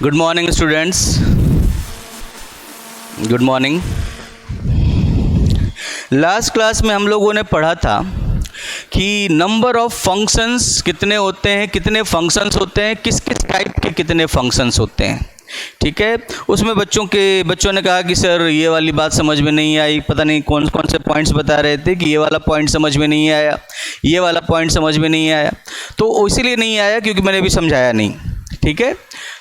Good morning students, good morning. Last class में हम लोगों ने पढ़ा था कि नंबर ऑफ फंक्शंस कितने होते हैं, कितने फंक्शंस होते हैं, किस किस टाइप के कितने फंक्शंस होते हैं। ठीक है, उसमें बच्चों ने कहा कि सर ये वाली बात समझ में नहीं आई, पता नहीं कौन कौन से पॉइंट्स बता रहे थे कि ये वाला पॉइंट समझ में नहीं आया, ये वाला पॉइंट समझ में नहीं आया। तो इसीलिए नहीं आया क्योंकि मैंने अभी समझाया नहीं। ठीक है,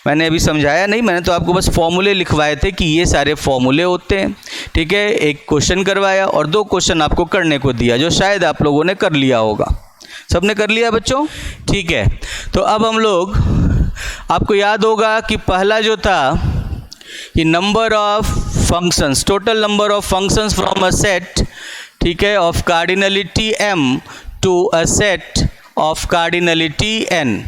मैंने अभी समझाया नहीं, मैंने तो आपको बस फॉर्मूले लिखवाए थे कि ये सारे फॉर्मूले होते हैं। ठीक है, एक क्वेश्चन करवाया और 2 क्वेश्चन आपको करने को दिया, जो शायद आप लोगों ने कर लिया होगा। सबने कर लिया बच्चों? ठीक है, तो अब हम लोग, आपको याद होगा कि पहला जो था कि number of functions, total number of functions from a set, ठीक है, of cardinality m to a set of cardinality n।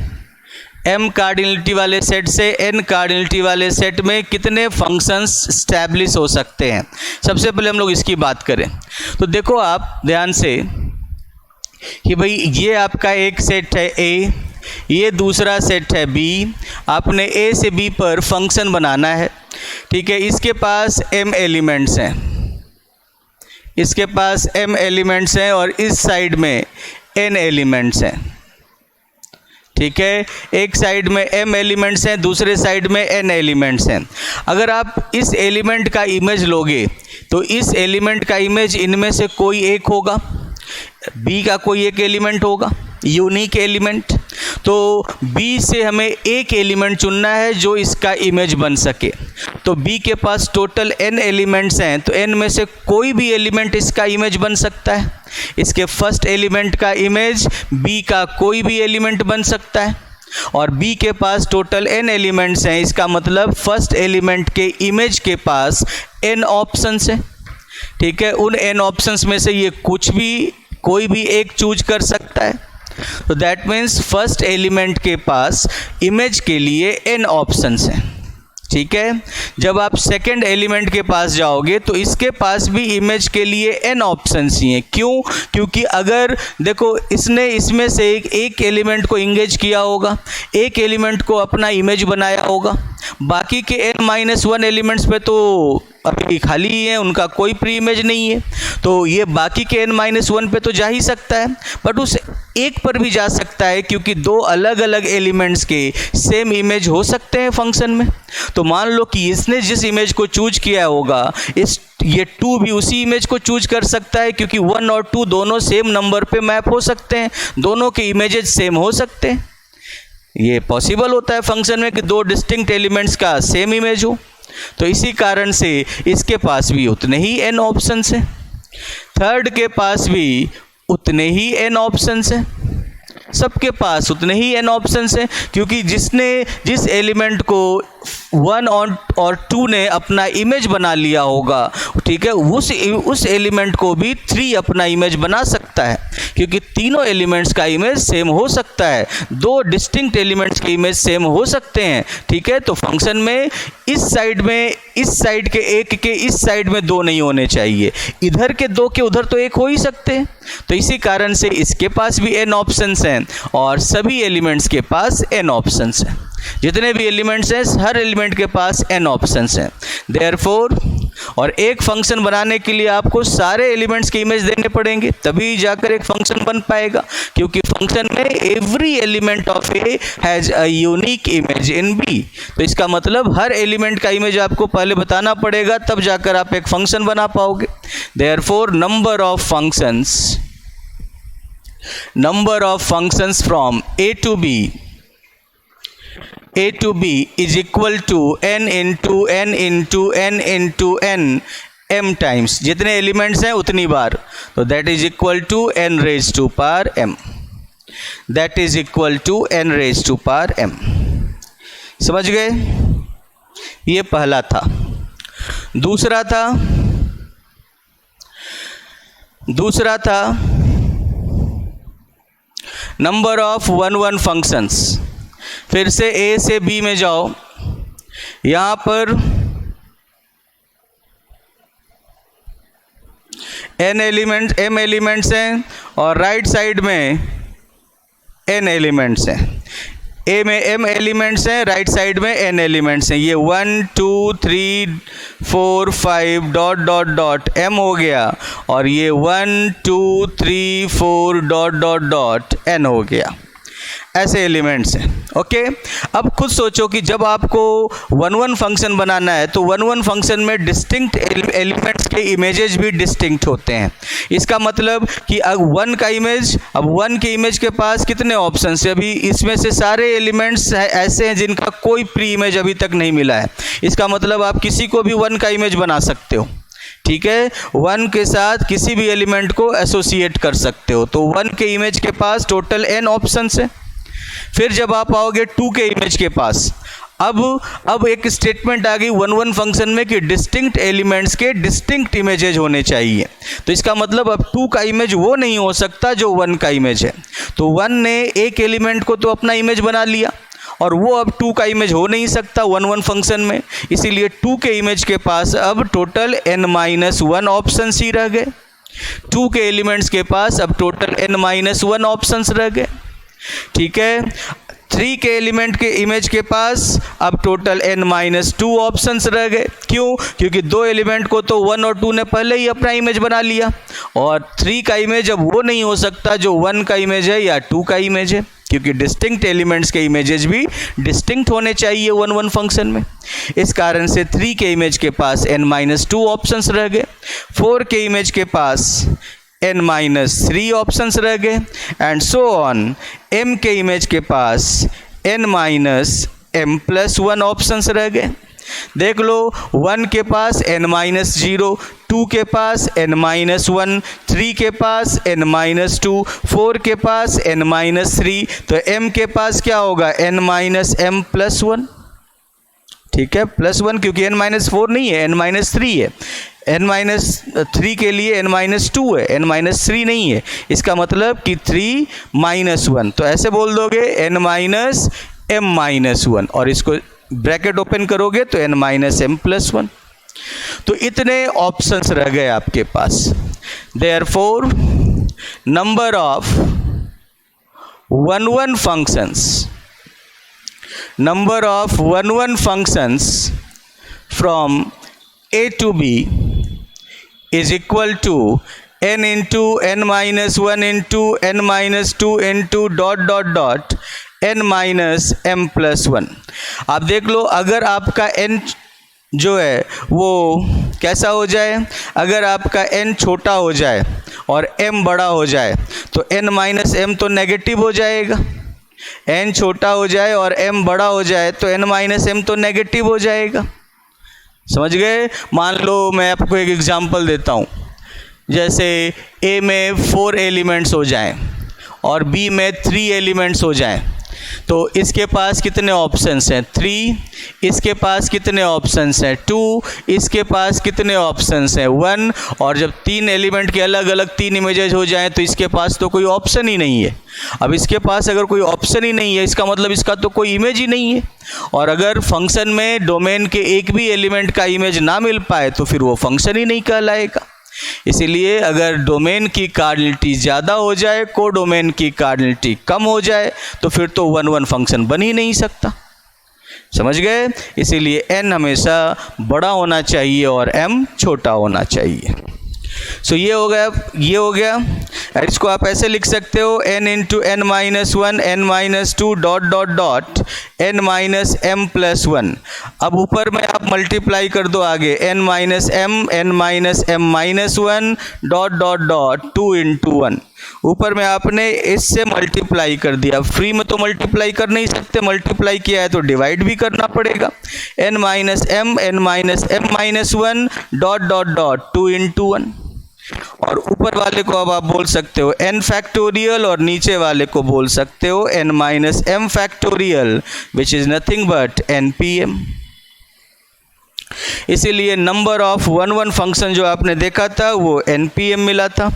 m cardinality वाले सेट से n कार्डिनलिटी वाले सेट में कितने फंक्शंस स्टैब्लिश हो सकते हैं। सबसे पहले हम लोग इसकी बात करें तो देखो आप ध्यान से कि भाई ये आपका एक सेट है A, ये दूसरा सेट है B। आपने A से B पर फंक्शन बनाना है। ठीक है, इसके पास m एलिमेंट्स हैं, इसके पास m एलिमेंट्स हैं और इस साइड में n एलिमेंट्स हैं। ठीक है, एक साइड में m एलिमेंट्स हैं, दूसरे साइड में n एलिमेंट्स हैं। अगर आप इस एलिमेंट का इमेज लोगे तो इस एलिमेंट का इमेज इनमें से कोई एक होगा, b का कोई एक एलिमेंट होगा, यूनिक एलिमेंट। तो b से हमें एक एलिमेंट चुनना है जो इसका इमेज बन सके। तो b के पास टोटल n एलिमेंट्स हैं, तो n में से कोई भी एलिमेंट इसका इमेज बन सकता है। इसके फर्स्ट एलिमेंट का इमेज b का कोई भी एलिमेंट बन सकता है और b के पास टोटल n एलिमेंट्स हैं, इसका मतलब फर्स्ट एलिमेंट के इमेज के पास n ऑप्शंस हैं। ठीक है, उन n ऑप्शंस में से ये कोई भी एक चूज कर सकता है। तो दैट मीन्स फर्स्ट एलिमेंट के पास इमेज के लिए n ऑप्शंस हैं। ठीक है, जब आप सेकंड एलिमेंट के पास जाओगे तो इसके पास भी इमेज के लिए n ऑप्शंस ही हैं। क्यों? क्योंकि अगर देखो इसने इसमें से एक एलिमेंट को इंगेज किया होगा, एक एलिमेंट को अपना इमेज बनाया होगा, बाकी के n-1 एलिमेंट्स पे तो अभी खाली ही है, उनका कोई प्री इमेज नहीं है। तो ये बाकी के n-1 पे तो जा ही सकता है, बट उस एक पर भी जा सकता है क्योंकि 2 अलग अलग एलिमेंट्स के सेम इमेज हो सकते हैं फंक्शन में। तो मान लो कि इसने जिस इमेज को चूज किया होगा ये 2 भी उसी इमेज को चूज कर सकता है क्योंकि 1 और 2 दोनों सेम नंबर पे मैप हो सकते हैं, दोनों के इमेजेस सेम हो सकते हैं। ये पॉसिबल होता है फंक्शन में कि 2 डिस्टिंक्ट एलिमेंट्स का सेम इमेज हो। तो इसी कारण से इसके पास भी उतने ही n ऑप्शंस हैं, थर्ड के पास भी उतने ही n ऑप्शंस हैं, सबके पास उतने ही n ऑप्शंस हैं क्योंकि जिस एलिमेंट को 1 और 2 ने अपना इमेज बना लिया होगा, ठीक है, उस एलिमेंट को भी 3 अपना इमेज बना सकता है क्योंकि तीनों एलिमेंट्स का इमेज सेम हो सकता है, 2 डिस्टिंक्ट एलिमेंट्स के इमेज सेम हो सकते हैं। ठीक है, तो फंक्शन में इस साइड के एक के इस साइड में 2 नहीं होने चाहिए, इधर के 2 के उधर तो 1 हो ही सकते हैं। तो इसी कारण से इसके पास भी n ऑप्शंस हैं और सभी एलिमेंट्स के पास n ऑप्शंस हैं। जितने भी एलिमेंट्स हैं हर एलिमेंट के पास n ऑप्शंस हैं। देयरफॉर और एक फंक्शन बनाने के लिए आपको सारे एलिमेंट्स के इमेज देने पड़ेंगे, तभी जाकर एक फंक्शन बन पाएगा क्योंकि फंक्शन में every element of A has a unique image in B. तो इसका मतलब हर एलिमेंट का इमेज आपको पहले बताना पड़ेगा, तब जाकर आप एक फंक्शन बना पाओगे। Therefore number of functions from a to b is equal to n into n into n into n m times. जितने एलिमेंट्स हैं उतनी बार, तो that is equal to n raise to power m, that is equal to n raise to power m। समझ गए? ये पहला था। दूसरा था नंबर ऑफ 1 फंक्शंस। फिर से a से b में जाओ, यहाँ पर m एलिमेंट्स हैं और राइट साइड में n एलिमेंट्स हैं। ए में m एलिमेंट्स हैं, राइट साइड में n एलिमेंट्स हैं। ये 1 2 3 4 5 डॉट डॉट डॉट m हो गया, और ये 1 2 3 4 डॉट डॉट डॉट n हो गया। ऐसे एलिमेंट्स हैं। ओके, अब खुद सोचो कि जब आपको 1 फंक्शन बनाना है तो 1 फंक्शन में डिस्टिंक्ट एलिमेंट्स के इमेजेस भी डिस्टिंक्ट होते हैं। इसका मतलब कि अब 1 का इमेज, अब 1 के इमेज के पास कितने ऑप्शंस हैं? अभी इसमें से सारे एलिमेंट्स ऐसे हैं जिनका कोई प्री इमेज अभी तक नहीं मिला है। इसका मतलब आप किसी को भी 1 का इमेज बना सकते हो। ठीक है, 1 के साथ किसी भी एलिमेंट को एसोसिएट कर सकते हो। तो 1 के इमेज के पास टोटल n ऑप्शंस है। फिर जब आप आओगे 2 के इमेज के पास, अब एक स्टेटमेंट आ गई 1 फंक्शन में कि डिस्टिंक्ट एलिमेंट्स के डिस्टिंक्ट इमेजेज होने चाहिए। तो इसका मतलब अब 2 का इमेज वो नहीं हो सकता जो 1 का इमेज है। तो 1 ने एक एलिमेंट को तो अपना इमेज बना लिया, और वो अब 2 का इमेज हो नहीं सकता 1 फंक्शन में। इसीलिए 2 के इमेज के पास अब टोटल n-1 ऑप्शन ही रह गए। 2 के एलिमेंट्स के पास अब टोटल n-1 ऑप्शंस रह गए। ठीक है, 3 के एलिमेंट के इमेज के पास अब टोटल n-2 ऑप्शंस रह गए। क्यों? क्योंकि 2 एलिमेंट को तो 1 और 2 ने पहले ही अपना इमेज बना लिया, और 3 का इमेज अब वो नहीं हो सकता जो 1 का इमेज है या 2 का इमेज है, क्योंकि डिस्टिंक्ट एलिमेंट्स के इमेजेस भी डिस्टिंक्ट होने चाहिए 1 फंक्शन में। इस कारण से 3 के इमेज के पास n-2 ऑप्शंस रह गए, 4 के इमेज के पास n-3 ऑप्शंस रह गए, एंड सो ऑन। m के इमेज के पास n-m+1 ऑप्शंस रह गए। देख लो, 1 के पास n-0, 2 के पास n-1, 3 के पास n-2, 4 के पास n-3, तो m के पास क्या होगा? n-m+1। ठीक है, +1, क्योंकि n-4 नहीं है, n-3 है। n-3 के लिए n-2 है, n-3 नहीं है। इसका मतलब कि 3-1, तो ऐसे बोल दोगे n-m-1, और इसको ब्रैकेट ओपन करोगे तो n-m+1। तो इतने ऑप्शंस रह गए आपके पास। Therefore number of 1 functions from a to b is equal to n into n-1 into n-2 into dot dot dot n-m+1। आप देख लो, अगर आपका n जो है वो कैसा हो जाए, अगर आपका n छोटा हो जाए और m बड़ा हो जाए तो n-m तो नेगेटिव हो जाएगा। n छोटा हो जाए और m बड़ा हो जाए तो n-m तो नेगेटिव हो जाएगा। समझ गए? मान लो मैं आपको एक एग्जांपल देता हूँ, जैसे a में 4 एलिमेंट्स हो जाएं और b में 3 एलिमेंट्स हो जाएं, तो इसके पास कितने ऑप्शंस हैं? 3। इसके पास कितने ऑप्शंस हैं? 2। इसके पास कितने ऑप्शंस हैं? 1। और जब 3 एलिमेंट के अलग अलग 3 इमेजेस हो जाएं तो इसके पास तो कोई ऑप्शन ही नहीं है। अब इसके पास अगर कोई ऑप्शन ही नहीं है, इसका मतलब इसका तो कोई इमेज ही नहीं है। और अगर फंक्शन में डोमेन के एक भी एलिमेंट का इमेज ना मिल पाए तो फिर वो फंक्शन ही नहीं कहलाएगा। इसीलिए अगर डोमेन की कार्डिनलिटी ज़्यादा हो जाए, कोडोमेन की कार्डिनलिटी कम हो जाए, तो फिर तो 1 फंक्शन बन ही नहीं सकता। समझ गए? इसीलिए n हमेशा बड़ा होना चाहिए और m छोटा होना चाहिए। सो ये हो गया। इसको आप ऐसे लिख सकते हो, n into n-1 n-2 dot dot dot n-m+1। अब ऊपर में आप मल्टीप्लाई कर दो आगे, n-m dot dot dot 2 into 1। ऊपर में आपने इससे मल्टीप्लाई कर दिया। फ्री में तो मल्टीप्लाई कर नहीं सकते, मल्टीप्लाई किया है तो डिवाइड भी करना पड़ेगा। n-m dot dot dot 2 into 1। और ऊपर वाले को अब आप बोल सकते हो n फैक्टोरियल, और नीचे वाले को बोल सकते हो n-m factorial, which is nothing but npm। इसीलिए नंबर ऑफ 1 फंक्शन जो आपने देखा था वो npm मिला था,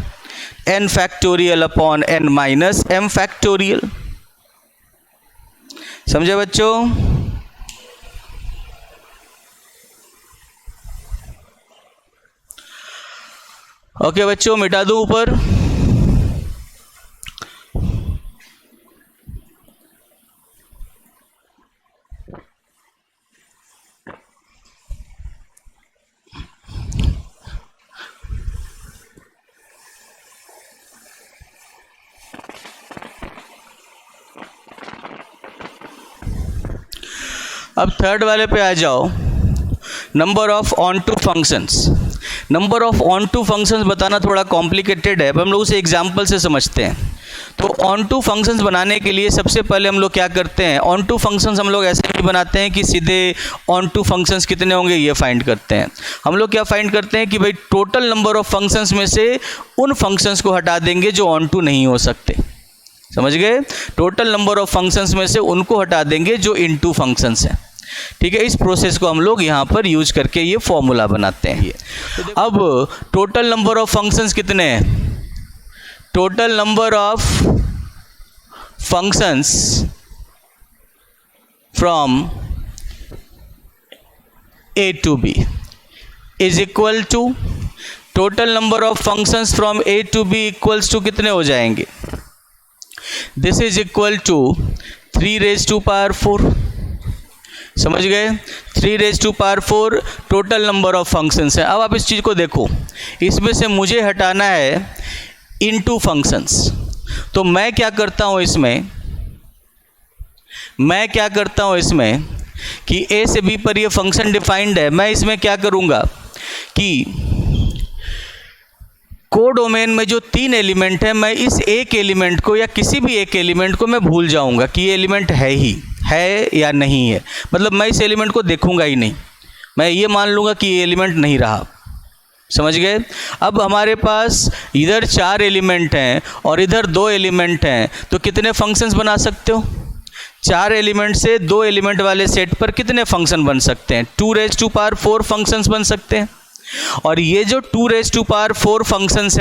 n factorial upon n-m factorial. समझे बच्चों? ओके बच्चों, मिटा दूं ऊपर। अब थर्ड वाले पे आ जाओ, number of onto functions. Number of onto functions बताना थोड़ा कॉम्प्लिकेटेड है, हम लोग उसे एग्जाम्पल से समझते हैं। तो ऑन टू फंक्शंस बनाने के लिए सबसे पहले हम लोग क्या करते हैं, ऑन टू फंक्शंस हम लोग ऐसे नहीं बनाते हैं कि सीधे ऑन टू फंक्शंस कितने होंगे ये फाइंड करते हैं। हम लोग क्या फाइंड करते हैं कि भाई टोटल नंबर ऑफ फंक्शंस में से उन फंक्शंस को हटा देंगे जो ऑन टू नहीं हो सकते। समझ गए? टोटल नंबर ऑफ फंक्शंस में से उनको हटा देंगे जो इन टू फंक्शंस हैं। ठीक है, इस प्रोसेस को हम लोग यहाँ पर यूज करके ये फॉर्मूला बनाते हैं। अब टोटल नंबर ऑफ फंक्शंस कितने हैं? Total number of functions from A to B is equal to total number of functions from A to B equals to कितने हो जाएंगे? This is equal to 3 raised to power 4। समझ गए? 3 raised to power 4 total number of functions है। अब आप इस चीज़ को देखो, इसमें से मुझे हटाना है इनटू फंक्शंस। तो मैं क्या करता हूँ इसमें, कि ए से बी पर ये फंक्शन डिफाइंड है। मैं इसमें क्या करूँगा कि कोडोमेन में जो 3 एलिमेंट है, मैं इस एक एलिमेंट को या किसी भी एक एलिमेंट को मैं भूल जाऊंगा कि ये एलिमेंट है या नहीं है। मतलब मैं इस एलिमेंट को देखूंगा ही नहीं, मैं ये मान लूँगा कि ये एलिमेंट नहीं रहा। समझ गए? अब हमारे पास इधर 4 एलिमेंट हैं और इधर 2 एलिमेंट हैं, तो कितने फंक्शंस बना सकते हो? 4 एलिमेंट से 2 एलिमेंट वाले सेट पर कितने फंक्शन बन सकते हैं? 2 raised to power 4 फंक्शंस बन सकते हैं। और ये जो 2 raised to power 4 फंक्शंस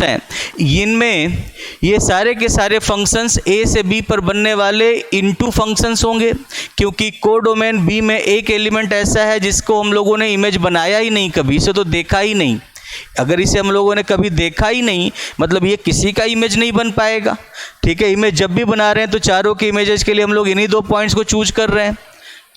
हैं, इनमें ये सारे के सारे फंक्शंस ए से बी पर बनने वाले इनटू फंक्शंस होंगे, क्योंकि कोडोमेन बी में एक एलिमेंट ऐसा है जिसको हम लोगों ने इमेज बनाया ही नहीं, कभी इसे तो देखा ही नहीं। अगर इसे हम लोगों ने कभी देखा ही नहीं, मतलब ये किसी का इमेज नहीं बन पाएगा। ठीक है, इमेज जब भी बना रहे हैं तो चारों के इमेजेस के लिए हम लोग इन्हीं 2 पॉइंट्स को चूज कर रहे हैं।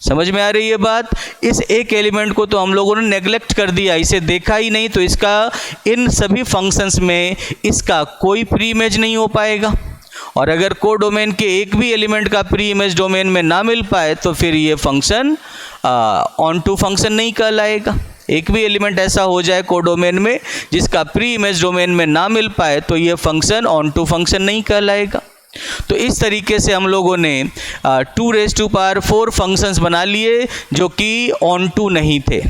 समझ में आ रही है बात? इस एक एलिमेंट को तो हम लोगों ने नेग्लेक्ट कर दिया, इसे देखा ही नहीं, तो इसका इन सभी फंक्शंस में इसका कोई प्री इमेज नहीं हो पाएगा। और अगर कोडोमेन के एक भी एलिमेंट का प्री इमेज डोमेन में ना मिल पाए तो फिर ये फंक्शन ऑन टू फंक्शन नहीं कहलाएगा। एक भी एलिमेंट ऐसा हो जाए कोडोमेन में जिसका प्री इमेज डोमेन में ना मिल पाए तो ये फंक्शन ऑन टू फंक्शन नहीं कहलाएगा। तो इस तरीके से हम लोगों ने 2 raised to power 4 फंक्शंस बना लिए जो कि ऑन टू नहीं थे।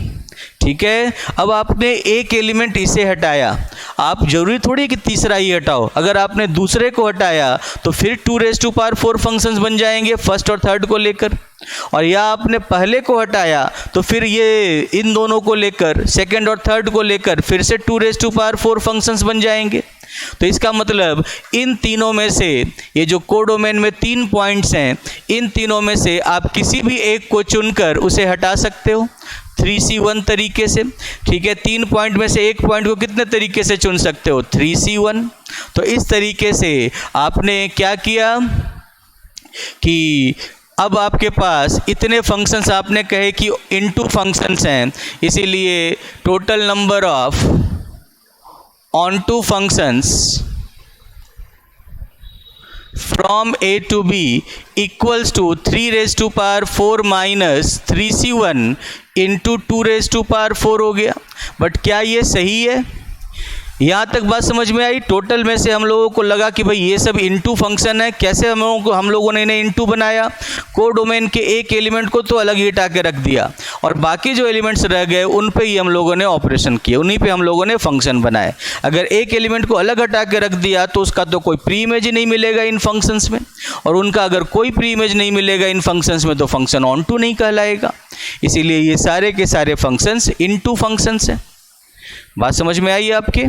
ठीक है, अब आपने एक एलिमेंट इसे हटाया, आप जरूरी थोड़ी कि तीसरा ही हटाओ। अगर आपने दूसरे को हटाया तो फिर 2 raised to power 4 फंक्शंस बन जाएंगे फर्स्ट और थर्ड को लेकर, और या आपने पहले को हटाया तो फिर ये इन दोनों को लेकर, सेकंड और थर्ड को लेकर फिर से 2 raised to power 4 फंक्शंस बन जाएंगे। तो इसका मतलब इन तीनों में से, ये जो कोडोमेन में 3 पॉइंट्स हैं, इन तीनों में से आप किसी भी एक को चुनकर उसे हटा सकते हो 3C1 तरीके से। ठीक है, 3 पॉइंट में से एक पॉइंट को कितने तरीके से चुन सकते हो? 3C1। तो इस तरीके से आपने क्या किया कि अब आपके पास इतने फंक्शंस आपने कहे कि इनटू फंक्शंस हैं, इसीलिए total number of onto functions from A to B equals to 3 raised to power 4 minus 3C1 into 2 raised to power 4 हो गया। बट क्या ये सही है? यहाँ तक बात समझ में आई? टोटल में से हम लोगों को लगा कि भाई ये सब इनटू फंक्शन है। कैसे हम लोगों ने इन्हें इनटू बनाया? कोडोमेन के एक एलिमेंट को तो अलग ही हटा के रख दिया और बाकी जो एलिमेंट्स रह गए उन पे ही हम लोगों ने ऑपरेशन किए, उन्हीं पे हम लोगों ने फंक्शन बनाए। अगर एक एलिमेंट को अलग हटा के रख दिया तो उसका तो कोई प्री इमेज ही नहीं मिलेगा इन फंक्शंस में, और उनका अगर कोई प्री इमेज नहीं मिलेगा इन फंक्शंस में तो फंक्शन ऑन टू नहीं कहलाएगा। इसीलिए ये सारे के सारे फंक्शंस इनटू फंक्शंस हैं। बात समझ में आई आपके?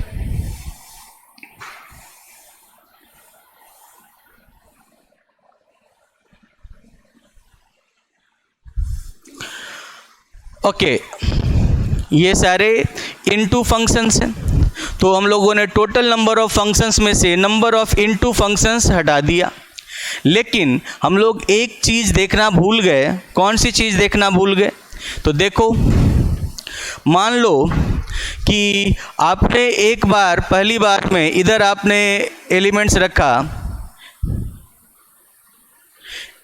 ओके, ये सारे इनटू फंक्शंस हैं। तो हम लोगों ने टोटल नंबर ऑफ फंक्शंस में से नंबर ऑफ इनटू फंक्शंस हटा दिया, लेकिन हम लोग एक चीज़ देखना भूल गए। कौन सी चीज़ देखना भूल गए? तो देखो, मान लो कि आपने एक बार पहली बार में इधर आपने एलिमेंट्स रखा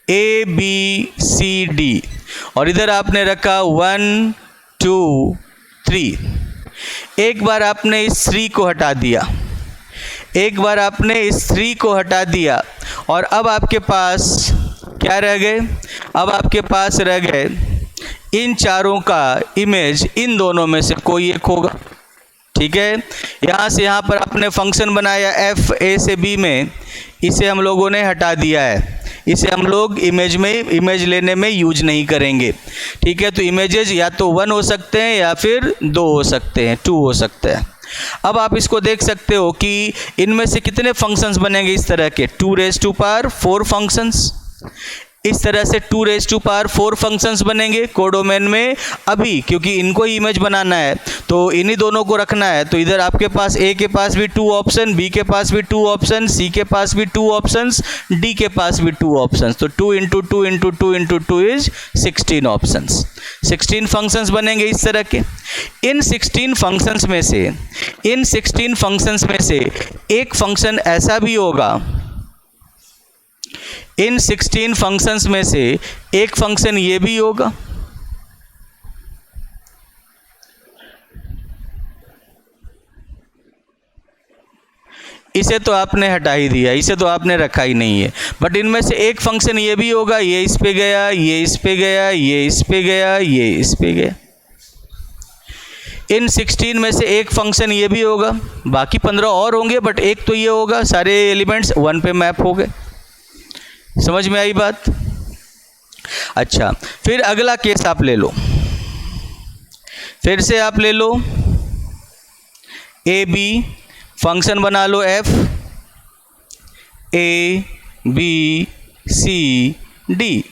ए बी सी डी, और इधर आपने रखा 1 2 3। एक बार आपने इस 3 को हटा दिया, एक बार आपने इस 3 को हटा दिया, और अब आपके पास क्या रह गए? अब आपके पास रह गए इन चारों का इमेज इन दोनों में से कोई एक होगा। ठीक है, यहाँ से यहाँ पर आपने फंक्शन बनाया एफ ए से बी में, इसे हम लोगों ने हटा दिया है, इसे हम लोग इमेज लेने में यूज नहीं करेंगे। ठीक है, तो इमेजेस या तो 1 हो सकते हैं या फिर 2 हो सकते हैं, 2 हो सकते हैं। अब आप इसको देख सकते हो कि इनमें से कितने फंक्शंस बनेंगे इस तरह के, 2⁴ फंक्शंस। इस तरह से 2⁴ फंक्शंस बनेंगे कोडोमेन में। अभी क्योंकि इनको ही इमेज बनाना है तो इन्हीं दोनों को रखना है, तो इधर आपके पास ए के पास भी 2 ऑप्शन, बी के पास भी 2 ऑप्शन, सी के पास भी 2 ऑप्शंस, डी के पास भी 2 ऑप्शंस। तो 2 × 2 × 2 × 2 इज 16 ऑप्शंस। 16 फंक्शंस बनेंगे इस तरह के। इन 16 फंक्शंस में से एक फंक्शन ऐसा भी होगा, इन 16 फंक्शंस में से एक फंक्शन ये भी होगा। इसे तो आपने हटा ही दिया, इसे तो आपने रखा ही नहीं है, बट इनमें से एक फंक्शन ये भी होगा, ये इस पे गया, ये इस पे गया, ये इस पे गया, ये इस पे गया। इन 16 में से एक फंक्शन ये भी होगा, बाकी 15 और होंगे, बट एक तो ये होगा, सारे एलिमेंट्स 1 पे मैप हो गए। समझ में आई बात? अच्छा, फिर अगला केस आप ले लो, फिर से आप ले लो ए बी, फंक्शन बना लो F A B C D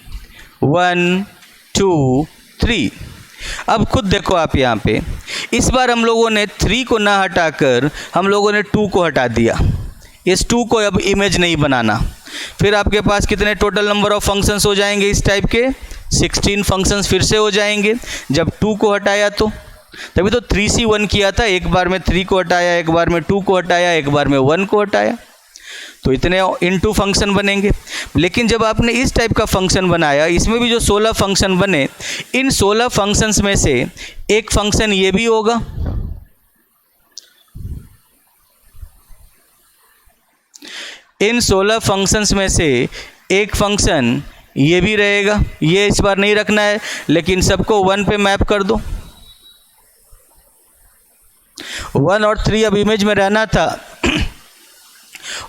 1 2 3। अब खुद देखो आप यहाँ पे, इस बार हम लोगों ने 3 को ना हटाकर हम लोगों ने 2 को हटा दिया। इस 2 को अब इमेज नहीं बनाना। फिर आपके पास कितने टोटल नंबर ऑफ फंक्शंस हो जाएंगे इस टाइप के? 16 फंक्शंस फिर से हो जाएंगे। जब 2 को हटाया तो तभी तो 3C1 किया था, एक बार में 3 को हटाया, एक बार में 2 को हटाया, एक बार में 1 को हटाया, तो इतने इनटू फंक्शन बनेंगे। लेकिन जब आपने इस टाइप का फंक्शन बनाया, इसमें भी जो 16 फंक्शन बने, इन 16 फंक्शंस में से एक फंक्शन ये भी होगा, इन 16 फंक्शंस में से एक फंक्शन ये भी रहेगा। ये इस बार नहीं रखना है, लेकिन सबको 1 पे मैप कर दो। 1 और 3 अब इमेज में रहना था।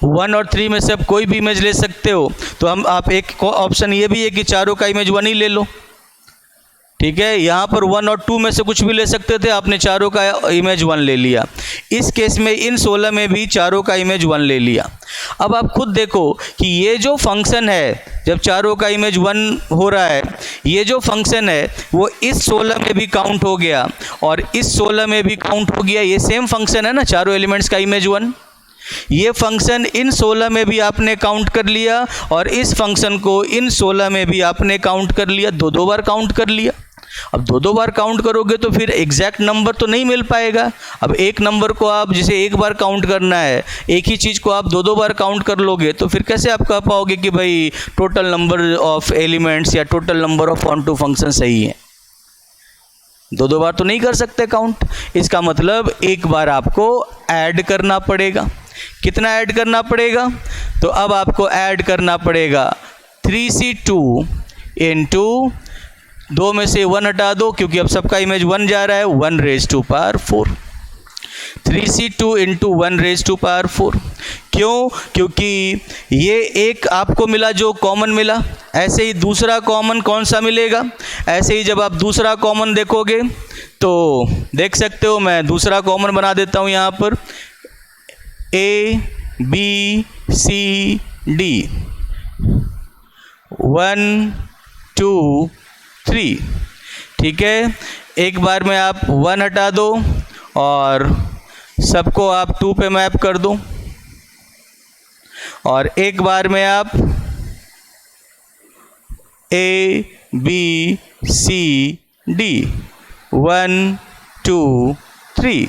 1 और 3 में से अब कोई भी इमेज ले सकते हो, तो आप एक ऑप्शन ये भी है कि चारों का इमेज 1 ही ले लो। ठीक है, यहाँ पर 1 और 2 में से कुछ भी ले सकते थे, आपने चारों का इमेज 1 ले लिया। इस केस में इन 16 में भी चारों का इमेज 1 ले लिया। अब आप खुद देखो कि ये जो फंक्शन है, जब चारों का इमेज 1 हो रहा है, ये जो फंक्शन है वो इस 16 में भी काउंट हो गया और इस 16 में भी काउंट हो गया। ये सेम फंक्शन है ना, चारों एलिमेंट्स का इमेज 1। ये फंक्शन इन 16 में भी आपने काउंट कर लिया और इस फंक्शन को इन 16 में भी आपने काउंट कर लिया, दो बार काउंट कर लिया। अब दो बार काउंट करोगे तो फिर एग्जैक्ट नंबर तो नहीं मिल पाएगा। अब एक नंबर को आप जिसे एक बार काउंट करना है, एक ही चीज़ को आप दो बार काउंट कर लोगे, तो फिर कैसे आप कह पाओगे कि भाई टोटल नंबर ऑफ एलिमेंट्स या total number of on-to function सही है? दो बार तो नहीं कर सकते काउंट। इसका मतलब एक बार आपको ऐड करना पड़ेगा। कितना ऐड करना पड़ेगा? तो अब आपको ऐड करना पड़ेगा 3C2 इंटू 2 में से 1 हटा दो, क्योंकि अब सबका इमेज 1 जा रहा है, 1⁴। 3C2 इंटू 1⁴ क्यों? क्योंकि ये एक आपको मिला जो कॉमन मिला, ऐसे ही दूसरा कॉमन कौन सा मिलेगा? ऐसे ही जब आप दूसरा कॉमन देखोगे तो देख सकते हो, मैं दूसरा कॉमन बना देता हूँ यहाँ पर, A B C D 1 2 3। ठीक है, एक बार में आप 1 हटा दो और सबको आप 2 पे मैप कर दो, और एक बार में आप A B C D 1 2 3।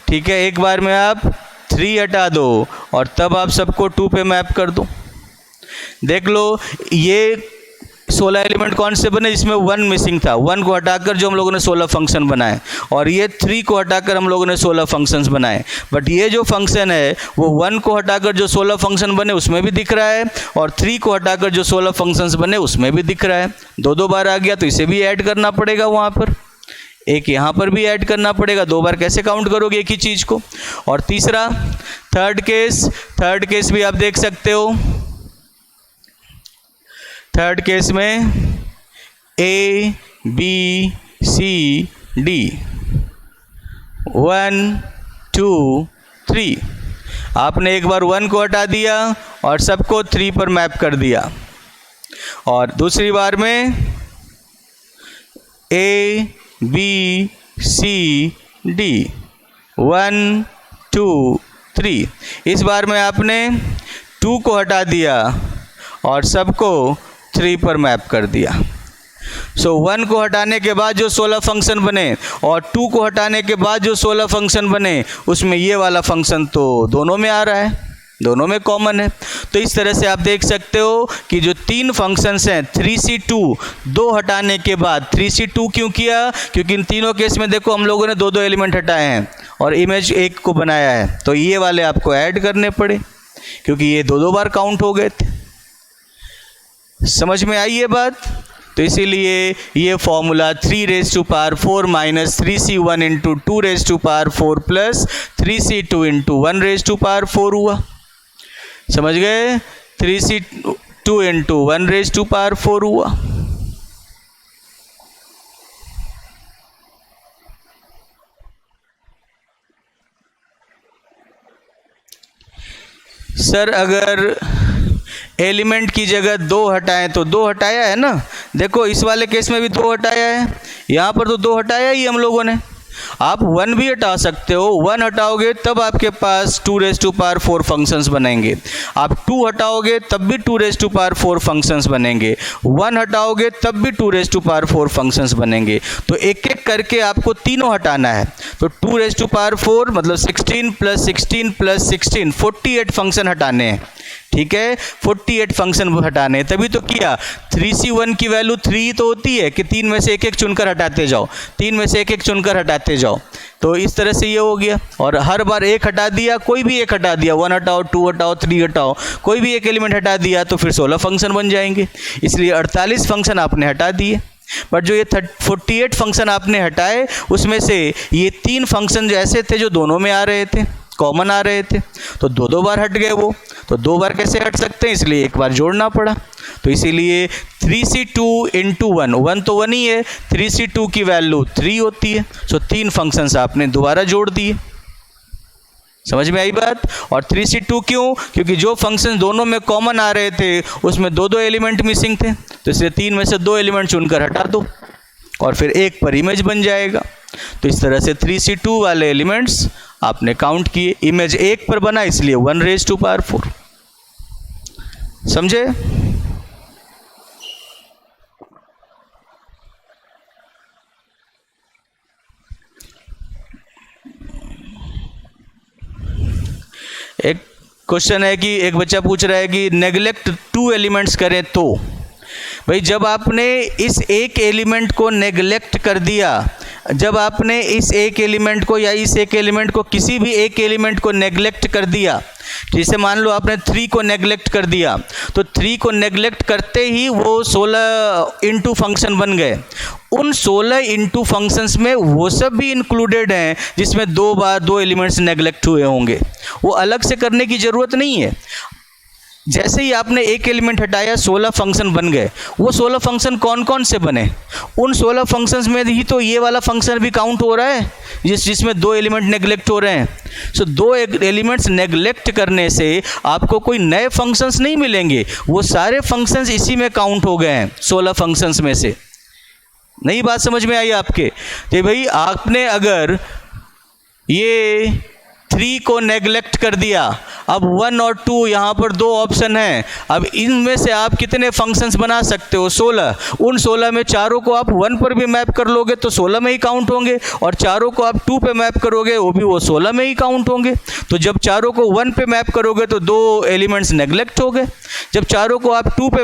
ठीक है, एक बार में आप 3 हटा दो और तब आप सबको 2 पे मैप कर दो। देख लो, ये 16 एलिमेंट कौन से बने जिसमें 1 मिसिंग था, 1 को हटाकर जो हम लोगों ने 16 फंक्शन बनाए, और ये 3 को हटाकर हम लोगों ने 16 फंक्शंस बनाए। बट ये जो फंक्शन है वो 1 को हटाकर जो 16 फंक्शन बने उसमें भी दिख रहा है, और 3 को हटाकर जो 16 फंक्शंस बने उसमें भी दिख रहा है। दो बार आ गया तो इसे भी ऐड करना पड़ेगा, वहाँ पर एक यहाँ पर भी ऐड करना पड़ेगा। 2 बार कैसे काउंट करोगे एक ही चीज़ को। और तीसरा थर्ड केस भी आप देख सकते हो। थर्ड केस में A B C D 1 2 3, आपने एक बार 1 को हटा दिया और सबको 3 पर मैप कर दिया, और दूसरी बार में A B C D 1 2 3, इस बार में आपने 2 को हटा दिया और सबको 3 पर मैप कर दिया। सो 1 को हटाने के बाद जो 16 फंक्शन बने और 2 को हटाने के बाद जो 16 फंक्शन बने उसमें ये वाला फंक्शन तो दोनों में आ रहा है, दोनों में कॉमन है। तो इस तरह से आप देख सकते हो कि जो 3 फंक्शंस हैं 3C2, 2 हटाने के बाद 3C2 क्यों किया, क्योंकि इन तीनों केस में देखो हम लोगों ने 2 एलिमेंट हटाए हैं और इमेज 1 को बनाया है, तो ये वाले आपको ऐड करने पड़े क्योंकि ये 2 बार काउंट हो गए थे। समझ में आई ये बात? तो इसीलिए ये formula 3⁴ minus 3C1 into 2⁴ plus 3C2 into 1⁴ हुआ। समझ गए? 3C2 इंटू 1⁴ हुआ। सर अगर एलिमेंट की जगह 2 हटाएं तो 2 हटाया है ना, देखो इस वाले केस में भी 2 हटाया है, यहाँ पर तो 2 हटाया ही हम लोगों ने। आप 1 भी हटा सकते हो, 1 हटाओगे तब आपके पास 2⁴ फंक्शंस बनेंगे, आप 2 हटाओगे तब भी 2⁴ फंक्शंस बनेंगे, 1 हटाओगे तब भी 2⁴ फंक्शंस बनेंगे। तो एक एक करके आपको तीनों हटाना है। तो 2⁴ मतलब 16 प्लस 16 प्लस 16 48 फंक्शन हटाने हैं, ठीक है, 48 फंक्शन हटाने, तभी तो किया। 3C1 की वैल्यू 3 तो होती है कि 3 में से एक एक चुनकर हटाते जाओ, 3 में से एक एक चुनकर हटाते जाओ, तो इस तरह से ये हो गया। और हर बार एक हटा दिया, कोई भी एक हटा दिया, 1 हटाओ 2 हटाओ 3 हटाओ, कोई भी एक एलिमेंट हटा दिया तो फिर 16 फंक्शन बन जाएंगे। इसलिए 48 फंक्शन आपने हटा दिए। बट जो ये 48 फंक्शन आपने हटाए उसमें से ये 3 फंक्शन जो ऐसे थे जो दोनों में आ रहे थे, कॉमन आ रहे थे, तो 2 बार हट गए वो। तो 2 बार कैसे हट सकते हैं, इसलिए एक बार जोड़ना पड़ा। तो इसीलिए 3C2 इंटू 1 तो 1 ही है, 3C2 की वैल्यू 3 होती है। सो 3 फंक्शंस आपने दोबारा जोड़ दिए। समझ में आई बात? और 3C2 क्यों? क्योंकि जो फंक्शन दोनों में कॉमन आ रहे थे उसमें 2 एलिमेंट मिसिंग थे, तो इसलिए 3 में से 2 एलिमेंट चुनकर हटा दो और फिर एक पर इमेज बन जाएगा। तो इस तरह से 3C2 वाले एलिमेंट्स आपने काउंट किए, इमेज 1 पर बना इसलिए 1⁴ समझे? एक क्वेश्चन है कि एक बच्चा पूछ रहा है कि नेग्लेक्ट 2 एलिमेंट्स करें तो। भाई जब आपने इस एक एलिमेंट को नेग्लेक्ट कर दिया, जब आपने इस एक एलिमेंट को या इस एक एलिमेंट को किसी भी एक एलिमेंट को नेग्लेक्ट कर दिया, जैसे मान लो आपने 3 को नेग्लेक्ट कर दिया, तो 3 को नेग्लेक्ट करते ही वो 16 इंटू फंक्शन बन गए। उन 16 इंटू फंक्शंस में वो सब भी इंक्लूडेड हैं जिसमें 2 बार 2 एलिमेंट्स नेग्लेक्ट हुए होंगे, वो अलग से करने की ज़रूरत नहीं है। जैसे ही आपने एक एलिमेंट हटाया 16 फंक्शन बन गए। वो 16 फंक्शन कौन कौन से बने? उन 16 फंक्शंस में ही तो ये वाला फंक्शन भी काउंट हो रहा है जिसमें 2 एलिमेंट नेग्लेक्ट हो रहे हैं। सो 2 एलिमेंट्स नेग्लेक्ट करने से आपको कोई नए फंक्शंस नहीं मिलेंगे, वो सारे फंक्शंस इसी में काउंट हो गए हैं 16 फंक्शंस में से। नई बात समझ में आई आपके? तो भाई आपने अगर ये 3 को नेग्लेक्ट कर दिया, अब 1 और 2 यहाँ पर दो ऑप्शन हैं। अब इनमें से आप कितने फंक्शंस बना सकते हो? 16। उन 16 में चारों को आप 1 पर भी मैप कर लोगे तो 16 में ही काउंट होंगे, और चारों को आप 2 पे मैप करोगे वो 16 में ही काउंट होंगे। तो जब चारों को 1 पे मैप करोगे तो 2 एलिमेंट्स नेग्लेक्ट हो गए, जब चारों को आप 2 पे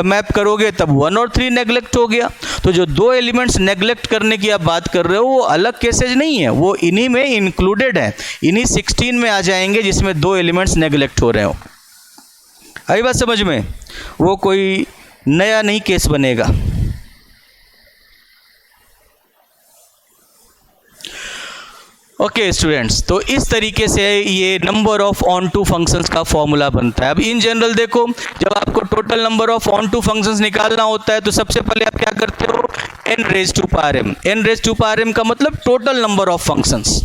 मैप करोगे तब 1 और 3 नेग्लेक्ट हो गया। तो जो 2 एलिमेंट्स नेग्लेक्ट करने की आप बात कर रहे हो वो अलग केसेज नहीं है, वो इन्हीं में इंक्लूडेड है, इन्हीं 16 में आ जाएंगे जिसमें 2 एलिमेंट्स नेग्लेक्ट हो रहे हो। आई बात समझ में? वो कोई नया नहीं केस बनेगा। ओके स्टूडेंट्स, तो इस तरीके से ये number of onto functions का फॉर्मूला बनता है। अब इन जनरल देखो, जब आपको total number of onto functions निकालना होता है तो सबसे पहले आप क्या करते हो? n raise to power m। n raise to power m का मतलब total number of functions.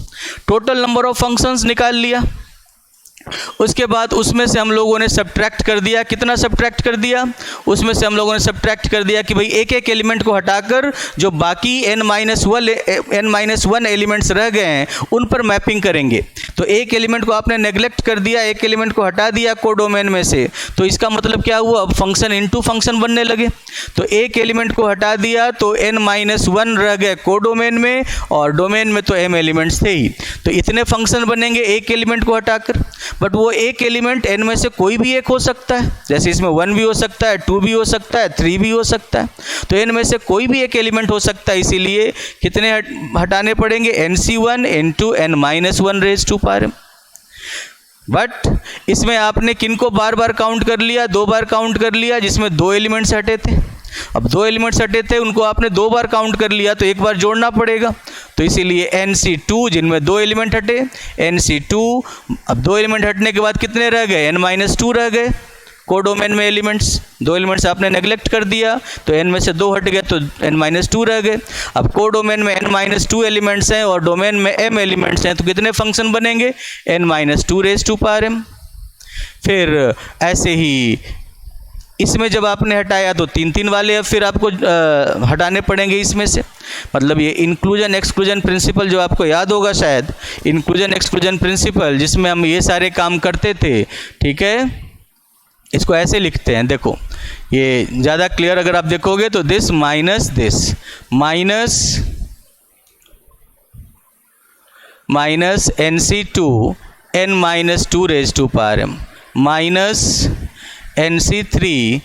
Total number of functions निकाल लिया, उसके बाद उसमें से हम लोगों ने सब्ट्रैक्ट कर दिया। कितना सब्ट्रैक्ट कर दिया? उसमें से हम लोगों ने सब्ट्रैक्ट कर दिया कि भाई एक एक एलिमेंट को हटाकर जो बाकी n-1 एलिमेंट्स रह गए हैं उन पर मैपिंग करेंगे। तो एक एलिमेंट को आपने नेग्लेक्ट कर दिया, एक एलिमेंट को हटा दिया कोडोमेन में से, तो इसका मतलब क्या हुआ? अब फंक्शन इनटू फंक्शन बनने लगे। तो एक एलिमेंट को हटा दिया तो n-1 रह गए कोडोमेन में, और डोमेन में तो m एलिमेंट्स थे ही। तो इतने फंक्शन बनेंगे एक एलिमेंट को हटाकर। बट वो एक एलिमेंट n में से कोई भी एक हो सकता है, जैसे इसमें 1 भी हो सकता है, 2 भी हो सकता है, 3 भी हो सकता है। तो n में से कोई भी एक एलिमेंट हो सकता है, इसीलिए कितने हटाने पड़ेंगे? nc1 into n-1 raise to power m। But इसमें आपने किन को बार बार काउंट कर लिया? 2 बार काउंट कर लिया, जिसमें 2 एलिमेंट्स हटे थे। अब 2 एलिमेंट्स हटे थे, उनको आपने 2 बार काउंट कर लिया तो एक बार जोड़ना पड़ेगा। तो इसीलिए nc2 जिनमें 2 एलिमेंट हटे, nc2। अब 2 एलिमेंट हटने के बाद कितने रह गए? n-2 रह गए कोडोमेन में एलिमेंट्स। 2 एलिमेंट्स आपने नेग्लेक्ट कर दिया तो n में से 2 हट गए तो n-2 रह गए। अब कोडोमेन में n-2 एलिमेंट्स हैं और डोमेन में m एलिमेंट्स हैं, तो कितने फंक्शन बनेंगे? n-2 raise to power m। फिर ऐसे ही इसमें जब आपने हटाया तो 3 वाले अब फिर आपको हटाने पड़ेंगे इसमें से। मतलब ये इंक्लूजन एक्सक्लूजन प्रिंसिपल जो आपको याद होगा शायद, इंक्लूजन एक्सक्लूजन प्रिंसिपल जिसमें हम ये सारे काम करते थे। ठीक है, इसको ऐसे लिखते हैं, देखो ये ज़्यादा क्लियर अगर आप देखोगे तो this minus nc2 n-2 raise to power m minus nc3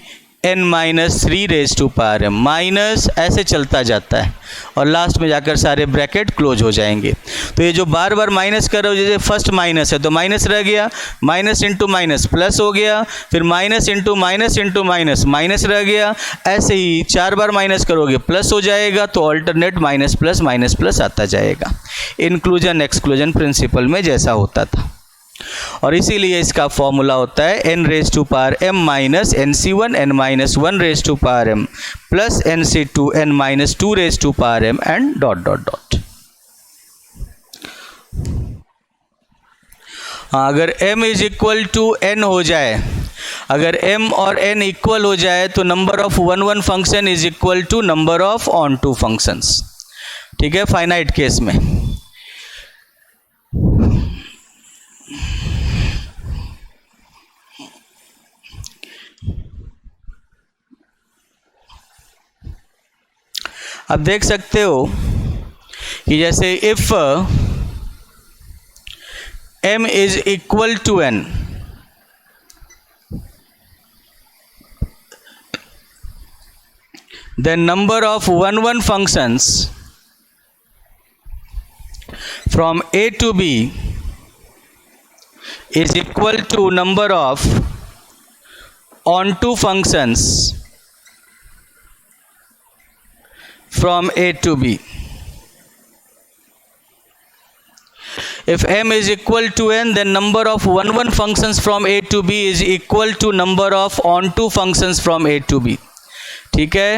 n-3 raise to power m minus, ऐसे चलता जाता है और लास्ट में जाकर सारे ब्रैकेट क्लोज हो जाएंगे। तो ये जो बार बार माइनस कर रहे हो, जैसे फर्स्ट माइनस है तो माइनस रह गया, माइनस इंटू माइनस प्लस हो गया, फिर माइनस इंटू माइनस माइनस रह गया। ऐसे ही 4 बार माइनस करोगे प्लस हो जाएगा, तो ऑल्टरनेट माइनस प्लस आता जाएगा, इंक्लूजन एक्सक्लूजन प्रिंसिपल में जैसा होता था। और इसीलिए इसका फॉर्मूला होता है n raise to power m minus nc1 n-1 raise to power m plus nc2 n-2 raise to power m and dot dot dot. अगर m is equal to n हो जाए, अगर m और n इक्वल हो जाए तो number of 1 function is equal to number of onto functions. ठीक है, फाइनाइट केस में। अब देख सकते हो कि जैसे if m is equal to n, then number of 1 functions from a to b is equal to number of onto functions from a to b. If m is equal to n, then number of 1 functions from a to b is equal to number of onto functions from a to b. ठीक है,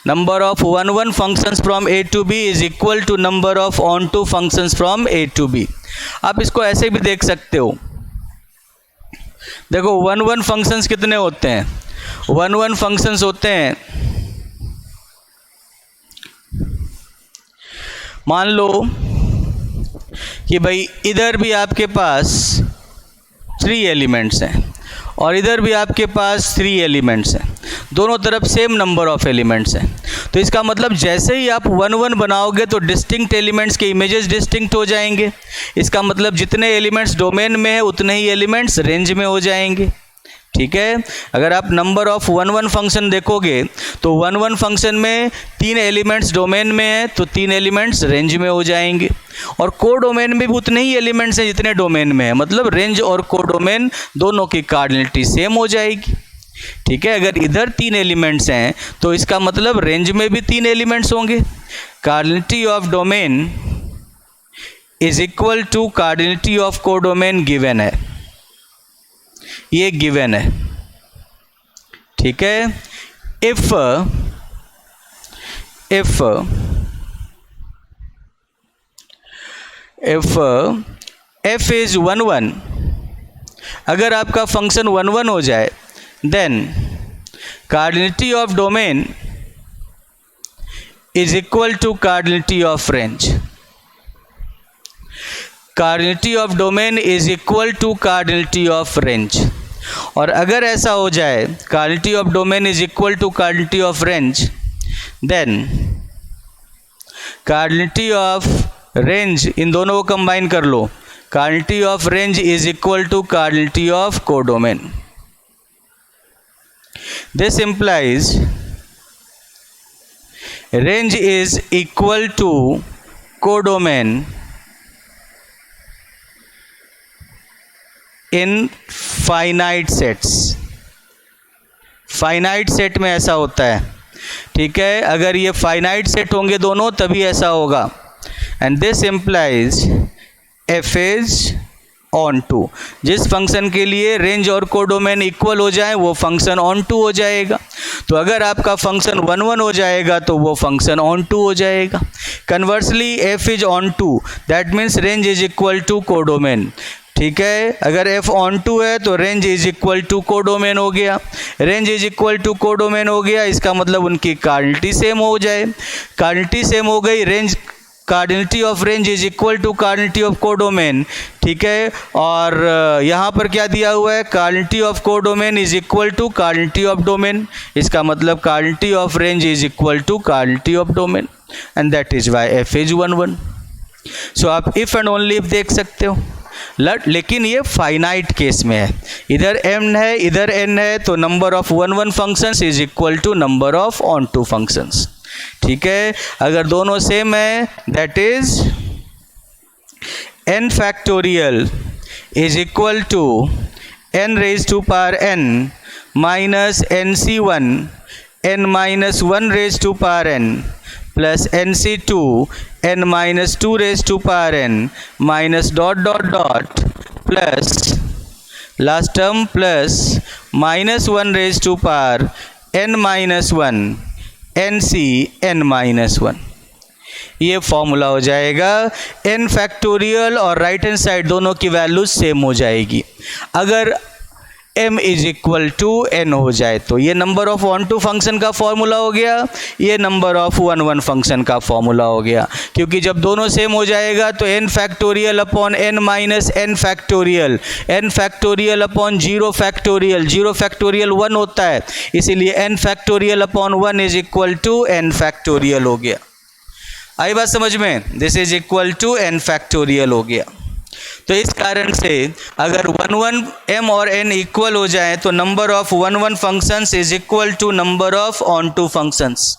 number of 1 functions from a to b is equal to number of onto functions from a to b। आप इसको ऐसे भी देख सकते हो, देखो 1 फंक्शंस कितने होते हैं? 1 फंक्शंस होते हैं, मान लो कि भाई इधर भी आपके पास 3 एलिमेंट्स हैं और इधर भी आपके पास 3 एलिमेंट्स हैं, दोनों तरफ सेम नंबर ऑफ एलिमेंट्स हैं। तो इसका मतलब जैसे ही आप 1 1 बनाओगे तो डिस्टिंक्ट एलिमेंट्स के इमेजेस डिस्टिंक्ट हो जाएंगे। इसका मतलब जितने एलिमेंट्स डोमेन में है उतने ही एलिमेंट्स रेंज में हो जाएंगे। ठीक है, अगर आप नंबर ऑफ 1 1 फंक्शन देखोगे तो 1 1 फंक्शन में 3 एलिमेंट्स डोमेन में है तो 3 एलिमेंट्स रेंज में हो जाएंगे, और को डोमेन में भी उतने ही एलिमेंट्स हैं जितने डोमेन में है, मतलब रेंज और को डोमेन दोनों की कार्डिनलिटी सेम हो जाएगी। ठीक है, अगर इधर 3 एलिमेंट्स हैं तो इसका मतलब रेंज में भी 3 एलिमेंट्स होंगे। Cardinality of domain is equal to cardinality of को डोमेन गिवन है, ये गिवन है। ठीक है, इफ f इज 1 1, अगर आपका फंक्शन 1 1 हो जाए then cardinality of domain is equal to cardinality of range. Cardinality of domain is equal to cardinality of range. और अगर ऐसा हो जाए cardinality of domain is equal to cardinality of range, then cardinality of range, इन दोनों को combine कर लो, cardinality of range is equal to cardinality of codomain. This implies range is equal to codomain in finite sets. Finite set में ऐसा होता है। ठीक है, अगर ये फाइनाइट सेट होंगे दोनों तभी ऐसा होगा। And this implies F is onto, जिस फंक्शन के लिए रेंज और कोडोमेन इक्वल हो जाए वो फंक्शन ऑन टू हो जाएगा। तो अगर आपका फंक्शन 1 1 हो जाएगा तो वो फंक्शन ऑन टू हो जाएगा। Conversely F is onto, that means range is equal to codomain. ठीक है, अगर f ऑन टू है तो range is equal to codomain हो गया। Range is equal to codomain हो गया, इसका मतलब उनकी कार्डिनलिटी सेम हो जाए। कार्डिनलिटी सेम हो गई, range cardinality of range is equal to cardinality of codomain. ठीक है, और यहाँ पर क्या दिया हुआ है, cardinality of codomain is equal to cardinality of domain. इसका मतलब cardinality of range is equal to cardinality of domain, and that is why F is 1 1। So आप इफ एंड ओनली इफ देख सकते हो। लेकिन ये फाइनाइट केस में है, इधर m है इधर n है, तो number of 1 1 functions is equal to number of onto functions. ठीक है, अगर दोनों सेम है that is n factorial is equal to n raise to power n minus nc1 n minus 1 raise to power n plus nc2 n minus 2 raise to power n minus dot dot dot plus last term plus minus 1 raise to power n minus 1 nc n minus 1। ये formula हो जाएगा। n factorial और right hand side दोनों की value same हो जाएगी अगर m is equal to n हो जाए तो। ये number of onto function का फॉर्मूला हो गया, ये नंबर ऑफ 1 1 फंक्शन का फॉर्मूला हो गया। क्योंकि जब दोनों सेम हो जाएगा तो n factorial upon n minus n factorial, n factorial upon 0 factorial, 0 factorial 1 होता है, इसीलिए n factorial upon 1 is equal to n factorial हो गया। आई बात समझ में? This is equal to n factorial हो गया। तो इस कारण से अगर 1 1 m और n इक्वल हो जाए तो number of 1 1 functions is equal to number of onto functions.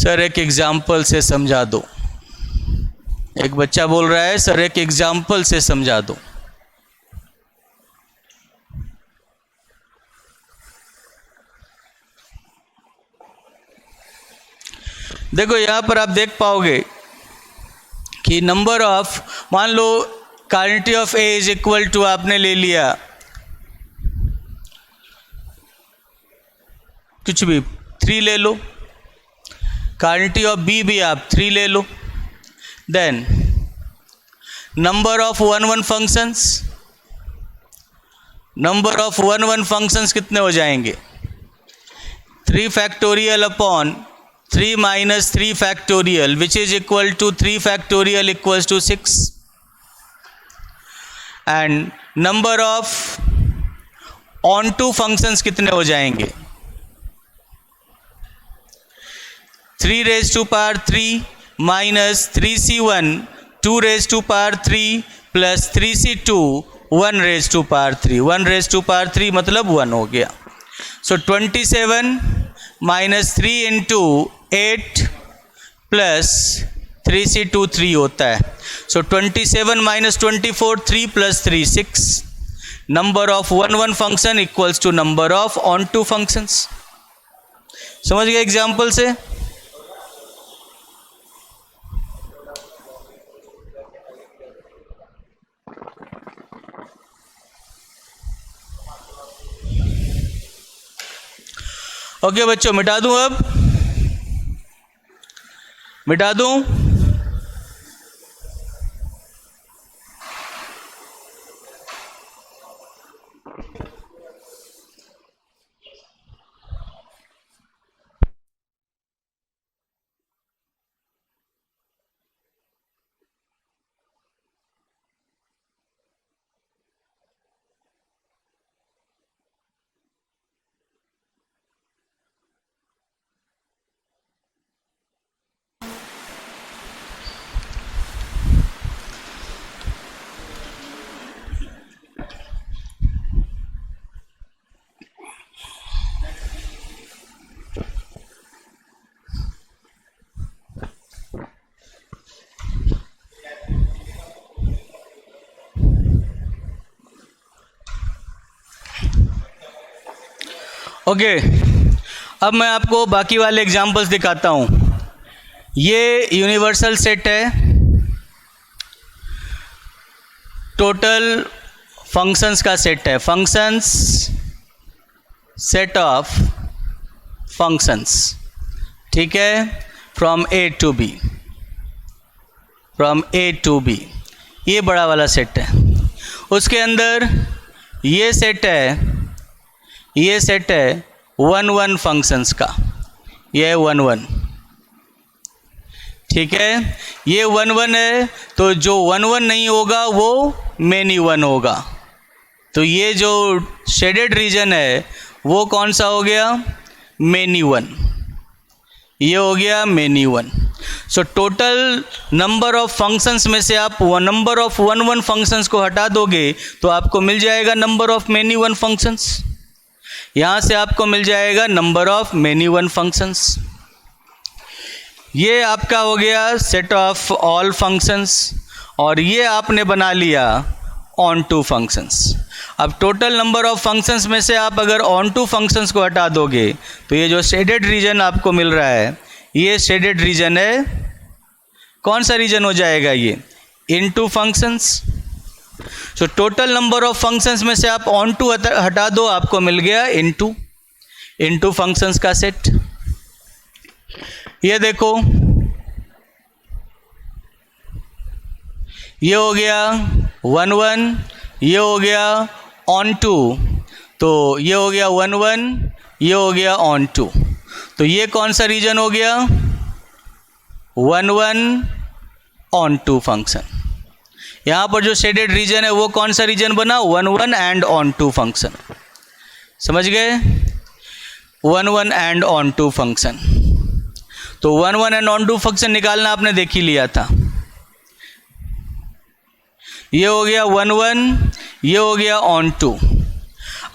Sir एक एग्जाम्पल से समझा दो। एक बच्चा बोल रहा है सर एक एग्जाम्पल से समझा दो। देखो यहाँ पर आप देख पाओगे कि नंबर ऑफ, मान लो cardinality of A is equal to आपने ले लिया कुछ भी 3 ले लो, कार्डिनलिटी ऑफ बी भी आप 3 ले लो, then number of 1 1 functions, number of 1 1 functions कितने हो जाएंगे? 3 factorial upon 3 minus 3 factorial which is equal to 3 factorial equals to 6 and number of onto functions कितने हो जाएंगे? 3 raise to power 3 minus 3c1 2 raise to power 3 plus 3c2 1 raise to power 3 1 raise to power 3 मतलब 1 हो गया. सो 27 minus 3 into 8 plus 3c2 3 होता है. So 27 minus 24 3 plus 3 6. Number of 1 1 function equals to number of onto functions. समझ गए example से? Okay बच्चों, मिटा दूं? अब मिटा दूं? ओके, अब मैं आपको बाकी वाले एग्जाम्पल्स दिखाता हूँ. ये यूनिवर्सल सेट है, टोटल फंक्शंस का सेट है. फंक्शंस, सेट ऑफ फंक्शंस, ठीक है, from A to B, from A to B. ये बड़ा वाला सेट है. उसके अंदर ये सेट है, ये सेट है 1 1 फंक्शंस का. ये है 1 1, ठीक है. ये 1 1 है, तो जो 1 1 नहीं होगा वो मेनी 1 होगा. तो ये जो शेडेड रीजन है वो कौन सा हो गया? मेनी 1. ये हो गया many 1. So total number of functions में से आप नंबर ऑफ 1 1 फंक्शंस को हटा दोगे तो आपको मिल जाएगा नंबर ऑफ मेनी 1 फंक्शंस. यहाँ से आपको मिल जाएगा नंबर ऑफ मेनी 1 फंक्शंस. ये आपका हो गया सेट ऑफ ऑल फंक्शंस, और ये आपने बना लिया ऑन टू फंक्शंस. अब टोटल नंबर ऑफ फंक्शंस में से आप अगर ऑन टू फंक्शंस को हटा दोगे तो ये जो शेडेड रीजन आपको मिल रहा है, ये शेडेड रीजन है. कौन सा रीजन हो जाएगा? ये into functions. So total number of functions में से आप ऑन टू हटा दो, आपको मिल गया इनटू फंक्शंस का सेट. ये देखो, ये हो गया 1 1, ये हो गया ऑन टू, तो ये हो गया 1 1, ये हो गया ऑन टू. तो ये कौन सा रीजन हो गया? 1 1 ऑन टू फंक्शन. यहाँ पर जो शेडेड रीजन है वो कौन सा रीजन बना? 1 1 एंड ऑन टू फंक्शन. समझ गए? 1 1 एंड ऑन टू फंक्शन. तो 1 1 एंड ऑन टू फंक्शन निकालना आपने देख ही लिया था. ये हो गया 1 1, ये हो गया ऑन टू.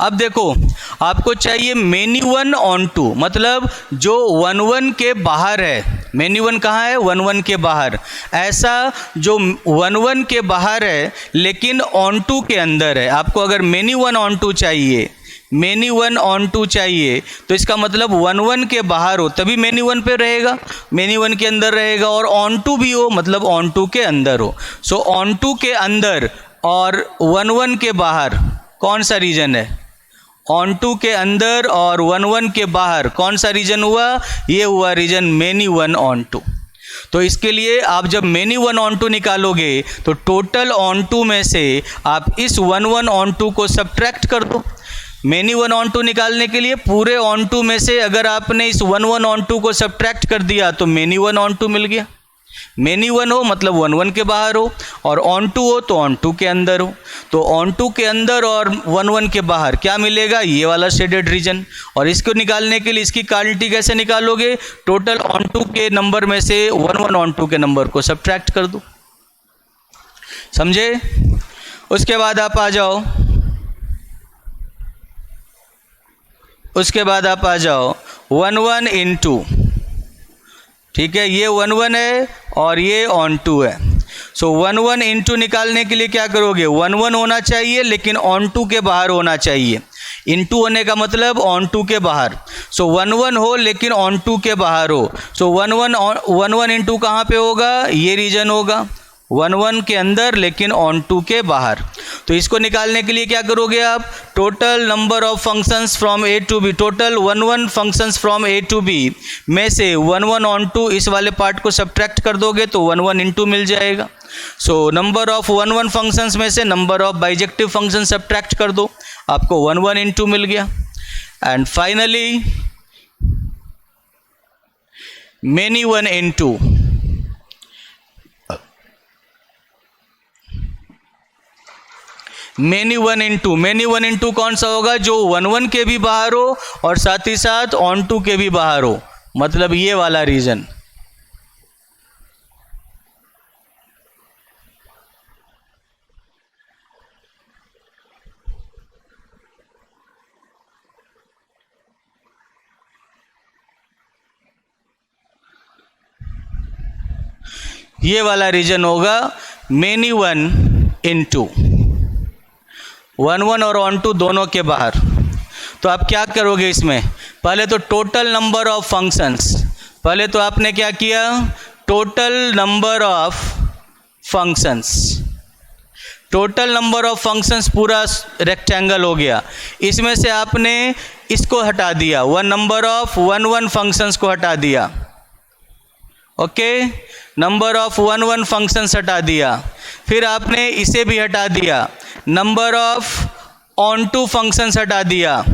अब देखो, आपको चाहिए मेनी 1 ऑन टू, मतलब जो 1 1 के बाहर है. मेनी 1 कहाँ है? 1 1 के बाहर. ऐसा जो 1 1 के बाहर है लेकिन ऑन टू के अंदर है. आपको अगर मेनी 1 ऑन टू चाहिए, मेनी 1 ऑन टू चाहिए, तो इसका मतलब 1 1 के बाहर हो तभी मेनी 1 पे रहेगा, मेनी 1 के अंदर रहेगा. और ऑन टू भी हो मतलब ऑन टू के अंदर हो. सो ऑन टू के अंदर और 1 1 के बाहर कौन सा रीजन है? ऑन टू के अंदर और 1 1 के बाहर कौन सा रीजन हुआ? ये हुआ रीजन मेनी 1 ऑन टू. तो इसके लिए आप जब मेनी वन ऑन टू निकालोगे तो टोटल ऑन टू में से आप इस वन वन ऑन टू को सब्ट्रैक्ट कर दो। मेनी वन ऑन टू निकालने के लिए पूरे ऑन टू में से अगर आपने इस वन वन ऑन टू को सब्ट्रैक्ट कर दिया तो मेनी वन ऑन टू मिल गया। मेनी वन हो मतलब वन वन के बाहर हो, और ऑन टू हो तो ऑन टू के अंदर हो। तो ऑन टू के अंदर और वन वन के बाहर क्या मिलेगा, ये वाला शेडेड रीजन। और इसको निकालने के लिए इसकी क्वालिटी कैसे निकालोगे, टोटल ऑन टू के नंबर में से वन वन ऑन टू के नंबर को सब्ट्रैक्ट कर दो। समझे? उसके बाद आप आ जाओ, वन वन इन टू। ठीक है, ये वन वन है और ये ऑन टू है। सो वन वन इंटू निकालने के लिए क्या करोगे, वन वन होना चाहिए लेकिन ऑन टू के बाहर होना चाहिए। इंटू होने का मतलब ऑन टू के बाहर। सो वन वन हो लेकिन ऑन टू के बाहर हो। सो वन वन इंटू कहाँ पे होगा, ये रीजन होगा, वन वन के अंदर लेकिन ऑन टू के बाहर। तो इसको निकालने के लिए क्या करोगे आप, total number of functions from A to B, total one one functions from A to B में से वन वन ऑन टू इस वाले पार्ट को सब्ट्रैक्ट कर दोगे तो वन वन इंटू मिल जाएगा। So number of one one functions में से number of bijective function subtract कर दो, आपको वन वन इंटू मिल गया। And finally many one into, many one into कौन सा होगा, जो वन वन के भी बाहर हो और साथ ही साथ ऑन टू के भी बाहर हो, मतलब ये वाला रीजन। ये वाला रीजन होगा many one into, one one और ऑन टू दोनों के बाहर। तो आप क्या करोगे इसमें, पहले तो टोटल नंबर ऑफ फंक्शंस, पहले तो आपने क्या किया, total number of functions, total number of functions पूरा रेक्टेंगल हो गया। इसमें से आपने इसको हटा दिया, one number of one one functions को हटा दिया। Okay, number of one one functions हटा दिया। फिर आपने इसे भी हटा दिया, number of onto functions हटा दिया।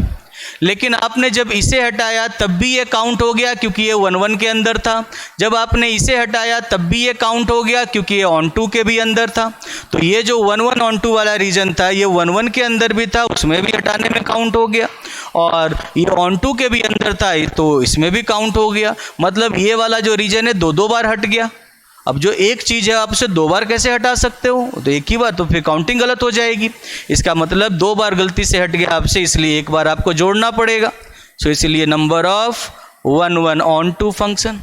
लेकिन आपने जब इसे हटाया तब भी ये काउंट हो गया क्योंकि ये वन वन के अंदर था। जब आपने इसे हटाया तब भी ये काउंट हो गया क्योंकि ये ऑन टू के भी अंदर था। तो ये जो वन वन ऑन टू वाला रीजन था ये वन वन के अंदर भी था, उसमें भी हटाने में काउंट हो गया। और ये ऑन टू के भी अंदर था तो इसमें भी काउंट हो गया। मतलब ये वाला जो रीजन है दो दो बार हट गया। अब जो एक चीज़ है आप उसे दो बार कैसे हटा सकते हो, तो एक ही बार, तो फिर काउंटिंग गलत हो जाएगी। इसका मतलब दो बार गलती से हट गया आपसे, इसलिए एक बार आपको जोड़ना पड़ेगा। सो इसलिए number of one one onto function.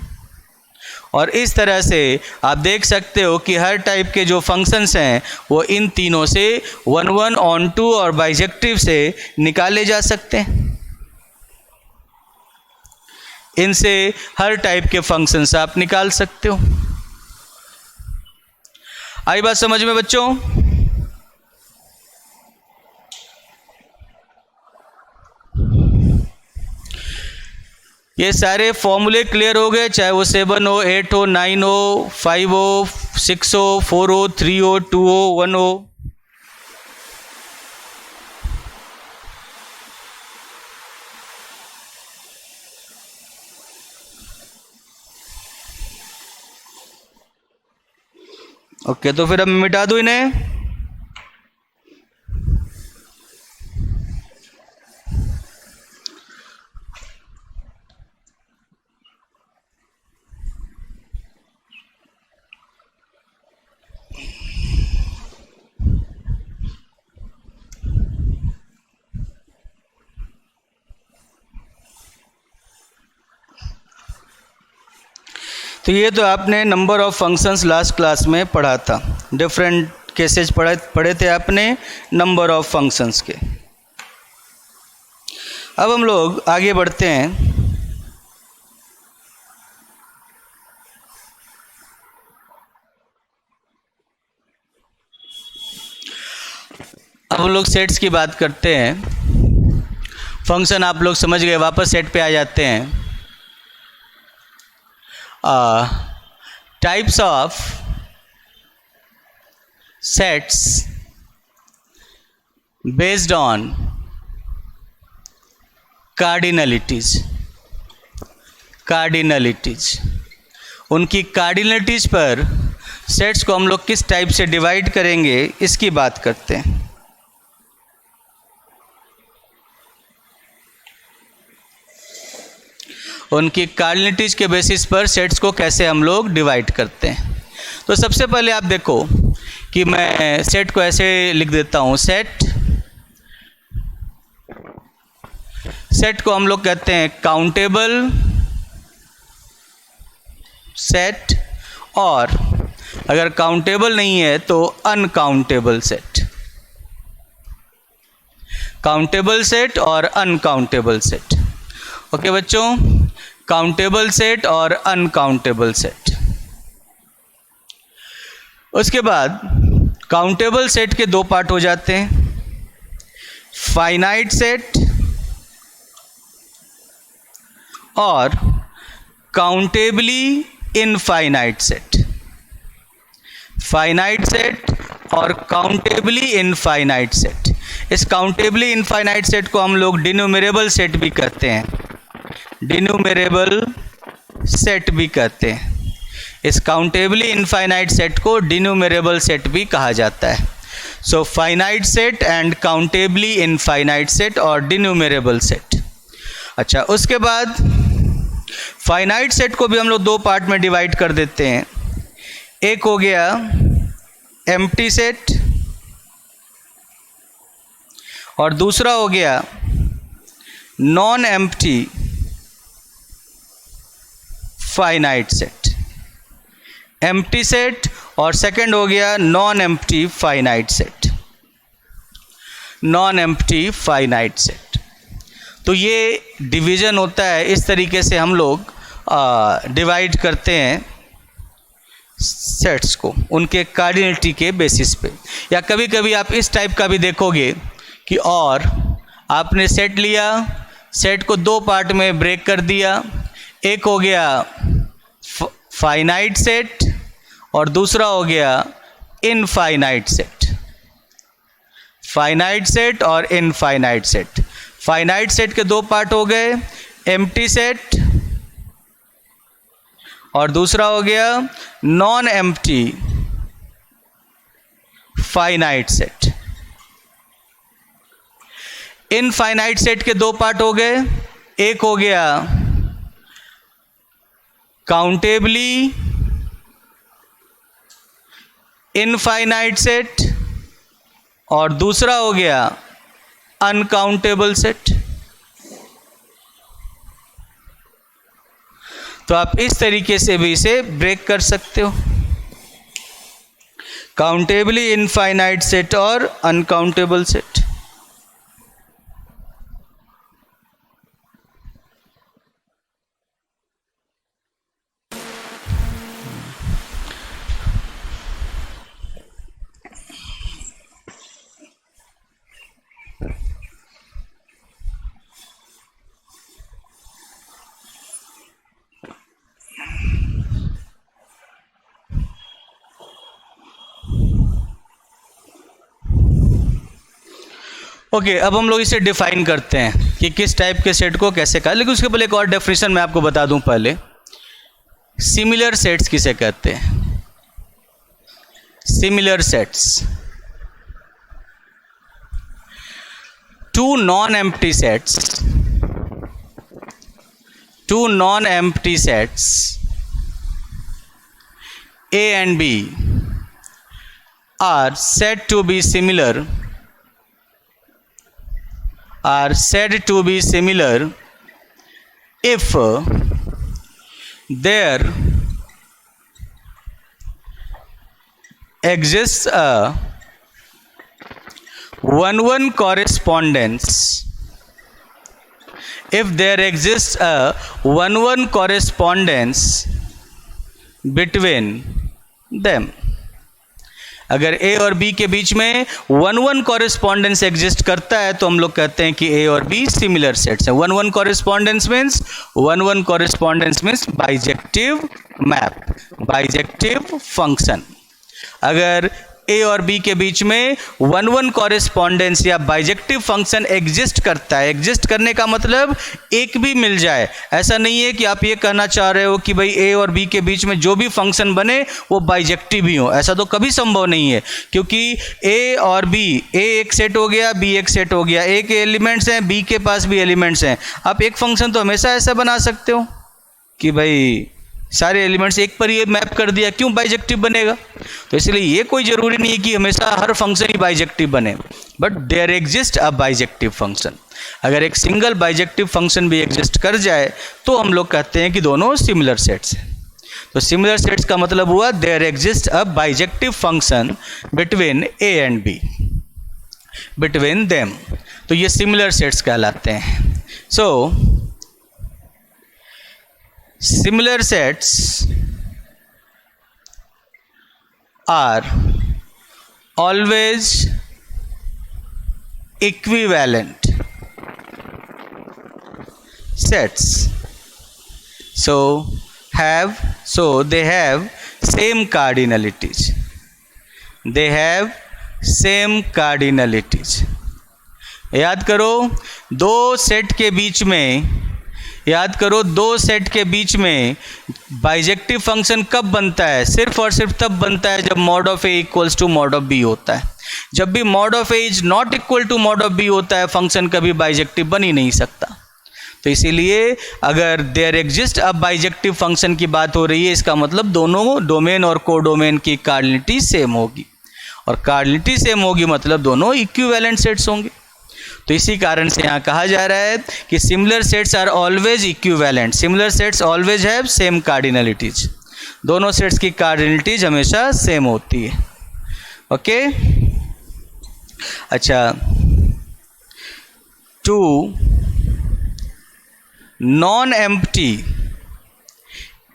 और इस तरह से आप देख सकते हो कि हर टाइप के जो फंक्शंस हैं वो इन तीनों से वन वन ऑन टू और बाइजेक्टिव से निकाले जा सकते हैं। इनसे हर टाइप के फंक्शंस आप निकाल सकते हो। आई बात समझ में बच्चों? ये सारे फॉर्मूले क्लियर हो गए, चाहे वो 7 हो, 8 हो, 9 हो, 5 हो, 6 हो, 4 हो, 3 हो, 2 हो, 1 हो। ओके, तो फिर अब मिटा दूं इन्हें। तो ये तो आपने number of functions last class में पढ़ा था, डिफरेंट केसेस पढ़े थे आपने नंबर ऑफ फंक्शंस के। अब हम लोग आगे बढ़ते हैं। अब हम लोग सेट्स की बात करते हैं। फंक्शन आप लोग समझ गए, वापस सेट पे आ जाते हैं। types of sets based on cardinalities. उनकी कार्डिनलिटीज पर सेट्स को हम लोग किस टाइप से डिवाइड करेंगे इसकी बात करते हैं. उनकी कार्डिनलिटीज के बेसिस पर सेट्स को कैसे हम लोग डिवाइड करते हैं. तो सबसे पहले आप देखो कि मैं सेट को ऐसे लिख देता हूँ. सेट को हम लोग कहते हैं काउंटेबल सेट, और अगर काउंटेबल नहीं है तो अनकाउंटेबल सेट. काउंटेबल सेट और अनकाउंटेबल सेट. ओके बच्चों, काउंटेबल सेट और अनकाउंटेबल सेट. उसके बाद काउंटेबल सेट के दो पार्ट हो जाते हैं, फाइनाइट सेट और countably infinite set. Finite set और काउंटेबली इनफाइनाइट सेट. इस काउंटेबली इनफाइनाइट सेट को हम लोग डिन्यूमरेबल सेट भी कहते हैं. डिन्यूमरेबल सेट भी कहते हैं. इस काउंटेबली इनफाइनाइट सेट को डिन्यूमरेबल सेट भी कहा जाता है. So finite set and countably infinite set और डिन्यूमरेबल सेट. अच्छा, उसके बाद फाइनाइट सेट को भी हम लोग दो पार्ट में डिवाइड कर देते हैं. एक हो गया एम्प्टी सेट और दूसरा हो गया non empty finite set. Empty set और सेकंड हो गया non empty finite set. Non empty finite set. तो ये डिवीज़न होता है, इस तरीके से हम लोग डिवाइड करते हैं सेट्स को उनके कार्डिनलिटी के बेसिस पे. या कभी कभी आप इस टाइप का भी देखोगे कि और आपने सेट लिया, सेट को दो पार्ट में ब्रेक कर दिया. एक हो गया फाइनाइट सेट और दूसरा हो गया इनफाइनाइट सेट. फाइनाइट सेट और इनफाइनाइट सेट. फाइनाइट सेट के दो पार्ट हो गए, एम्प्टी सेट और दूसरा हो गया non empty finite set. Infinite set के दो पार्ट हो गए, एक हो गया काउंटेबली इनफाइनाइट सेट और दूसरा हो गया अनकाउंटेबल सेट. तो आप इस तरीके से भी इसे ब्रेक कर सकते हो, काउंटेबली इनफाइनाइट सेट और अनकाउंटेबल सेट. ओके, अब हम लोग इसे डिफाइन करते हैं कि किस टाइप के सेट को कैसे कहा. लेकिन उसके पहले एक और डेफिनेशन मैं आपको बता दूं. पहले सिमिलर सेट्स किसे कहते हैं. Similar sets, two non empty sets A and B are said to be similar if there exists a 1-1 correspondence. If there exists a 1-1 correspondence between them, अगर ए और बी के बीच में 1-1 कॉरेस्पॉन्डेंस एग्जिस्ट करता है तो हम लोग कहते हैं कि ए और बी सिमिलर सेट्स हैं। 1-1 correspondence means bijective map, bijective function. अगर ए और बी के बीच में 1-1 कॉरेस्पॉन्डेंस या बाइजेक्टिव फंक्शन एग्जिस्ट करता है, एग्जिस्ट करने का मतलब एक भी मिल जाए, ऐसा नहीं है कि आप ये कहना चाह रहे हो कि भाई ए और बी के बीच में जो भी फंक्शन बने वो बाइजेक्टिव ही हो, ऐसा तो कभी संभव नहीं है। क्योंकि ए और बी, ए एक सेट हो गया, बी एक सेट हो गया, ए के एलिमेंट्स हैं, बी के पास भी एलिमेंट्स हैं। आप एक फंक्शन तो हमेशा ऐसा बना सकते हो कि भाई सारे एलिमेंट्स एक पर ये मैप कर दिया, क्यों बाइजेक्टिव बनेगा? तो इसलिए ये कोई ज़रूरी नहीं है कि हमेशा हर फंक्शन ही बाइजेक्टिव बने, but there exist a bijective function. अगर एक सिंगल बाइजेक्टिव फंक्शन भी एग्जिस्ट कर जाए तो हम लोग कहते हैं कि दोनों सिमिलर सेट्स हैं। तो सिमिलर सेट्स का मतलब हुआ there exist a bijective function between A and B, between them. तो ये सिमिलर सेट्स कहलाते हैं। सो similar sets are always equivalent sets, so they have same cardinalities, याद करो दो सेट के बीच में बाइजेक्टिव फंक्शन कब बनता है? सिर्फ और सिर्फ तब बनता है जब mod of A equals to mod of B होता है। जब भी mod of A is not equal to mod of B होता है, फंक्शन कभी बाइजेक्टिव बन ही नहीं सकता। तो इसीलिए अगर देयर एग्जिस्ट अब बाइजेक्टिव फंक्शन की बात हो रही है, इसका मतलब दोनों डोमेन और कोडोमेन की कार्डिनलिटी सेम होगी, और कार्डिनलिटी सेम होगी मतलब दोनों इक्विवेलेंट सेट्स होंगे। तो इसी कारण से यहाँ कहा जा रहा है कि similar sets are always equivalent, similar sets always have same cardinalities, दोनों सेट्स की कार्डिनलिटीज हमेशा सेम होती है। ओके, अच्छा, two non empty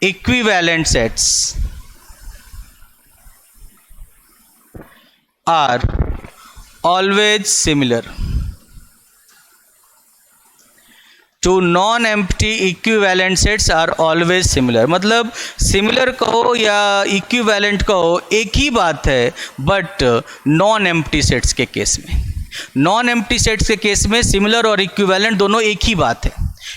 equivalent sets are always similar. Two non empty equivalent sets are always similar, मतलब सिमिलर कहो या equivalent कहो एक ही बात है, बट नॉन एम्प्टी सेट्स के केस में सिमिलर और इक्विवेलेंट दोनों एक ही बात है।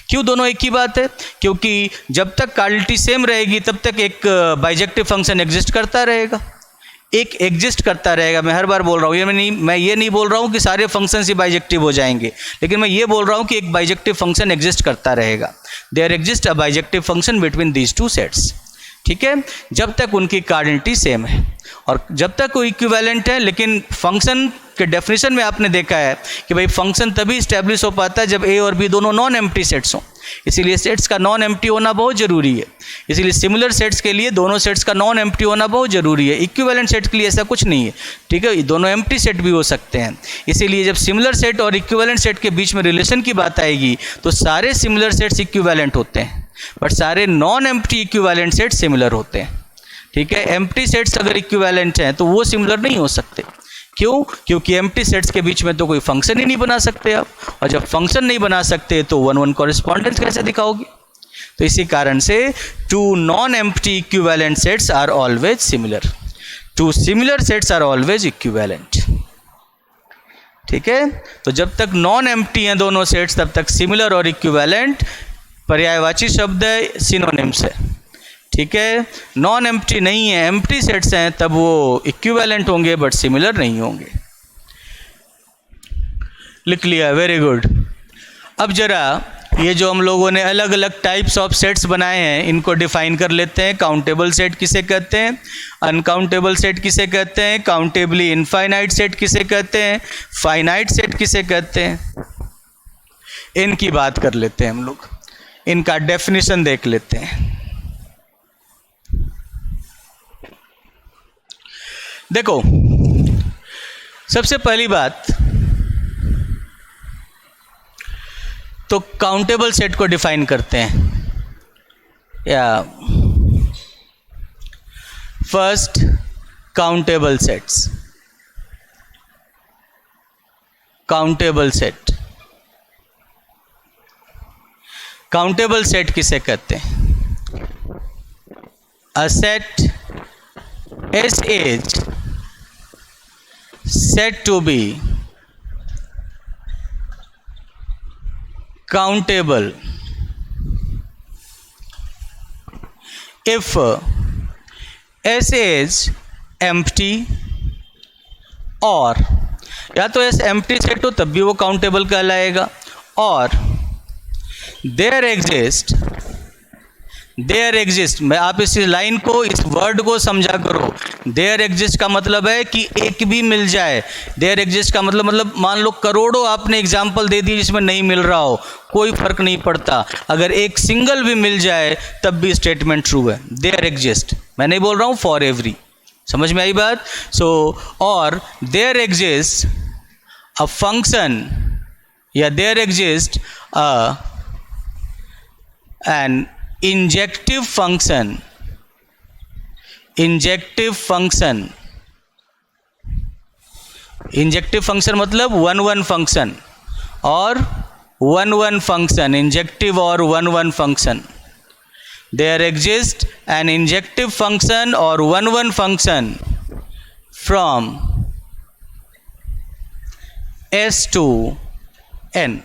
क्यों दोनों एक ही बात है? क्योंकि जब तक कार्डिनलिटी सेम रहेगी तब तक एक बाइजेक्टिव फंक्शन एग्जिस्ट करता रहेगा, मैं हर बार बोल रहा हूँ, मैं ये नहीं बोल रहा हूँ कि सारे फंक्शंस ही बाइजेक्टिव हो जाएंगे, लेकिन मैं ये बोल रहा हूँ कि एक बाइजेक्टिव फंक्शन एग्जिस्ट करता रहेगा। There exist a bijective function between these two sets, ठीक है, जब तक उनकी कार्डिनलिटी सेम है और जब तक वो इक्विवेलेंट है। लेकिन फंक्शन के डेफिनेशन में आपने देखा है कि भाई फंक्शन तभी इस्टेब्लिश हो पाता है जब ए और बी दोनों नॉन एम्प्टी सेट्स हों, इसीलिए सेट्स का नॉन एम्प्टी होना बहुत ज़रूरी है। इसीलिए सिमिलर सेट्स के लिए दोनों सेट्स का नॉन एम्प्टी होना बहुत ज़रूरी है। इक्विवेलेंट सेट के लिए ऐसा कुछ नहीं है, ठीक है, दोनों एम्प्टी सेट भी हो सकते हैं। इसीलिए जब सिमिलर सेट और इक्विवेलेंट सेट के बीच में रिलेशन की बात आएगी तो सारे सिमिलर सेट्स इक्विवेलेंट होते हैं, बट सारे non empty equivalent set similar होते हैं, ठीक है। एम्प्टी सेट्स अगर इक्विवेलेंट हैं तो वो सिमिलर नहीं हो सकते। क्यों? क्योंकि एम्प्टी सेट्स के बीच में तो कोई फंक्शन ही नहीं बना सकते आप, और जब फंक्शन नहीं बना सकते तो 1-1 कॉरेस्पॉन्डेंस कैसे दिखाओगे? तो इसी कारण से two non empty equivalent sets are always similar, two similar sets are always equivalent, ठीक है। तो जब तक नॉन एम्प्टी हैं दोनों सेट्स तब तक सिमिलर और इक्विवेलेंट पर्यायवाची शब्द है, सिनोनिम्स है, ठीक है। नॉन एम्प्टी नहीं है, एम्प्टी सेट्स हैं, तब वो इक्विवेलेंट होंगे बट सिमिलर नहीं होंगे। लिख लिया, वेरी गुड। अब जरा ये जो हम लोगों ने अलग अलग टाइप्स ऑफ सेट्स बनाए हैं इनको डिफाइन कर लेते हैं। काउंटेबल सेट किसे कहते हैं, अनकाउंटेबल सेट किसे कहते हैं, काउंटेबली इनफाइनाइट सेट किसे कहते हैं, फाइनाइट सेट किसे कहते हैं, इनकी बात कर लेते हैं हम लोग, इनका डेफिनेशन देख लेते हैं। देखो, सबसे पहली बात तो काउंटेबल सेट को डिफाइन करते हैं, या first countable sets, countable set, countable set किसे कहते हैं? A set S is said to be countable if S is empty और या तो S empty सेट हो तब भी वो काउंटेबल कहलाएगा, और देयर एग्जिस्ट मैं आप इस लाइन को, इस वर्ड को समझा करो। देयर एग्जिस्ट का मतलब है कि एक भी मिल जाए। देयर एग्जिस्ट का मतलब मान लो करोड़ों आपने एग्जाम्पल दे दिए जिसमें नहीं मिल रहा हो, कोई फर्क नहीं पड़ता, अगर एक सिंगल भी मिल जाए तब भी स्टेटमेंट ट्रू है। देयर एग्जिस्ट, मैं नहीं बोल रहा हूँ फॉर एवरी, समझ में आई बात? सो और देयर एग्जिस्ट अ फंक्शन या there exist an injective function, injective function, injective function मतलब वन वन फंक्शन और वन वन फंक्शन, इंजेक्टिव और one one function. There exist an injective function और one one function from S to N,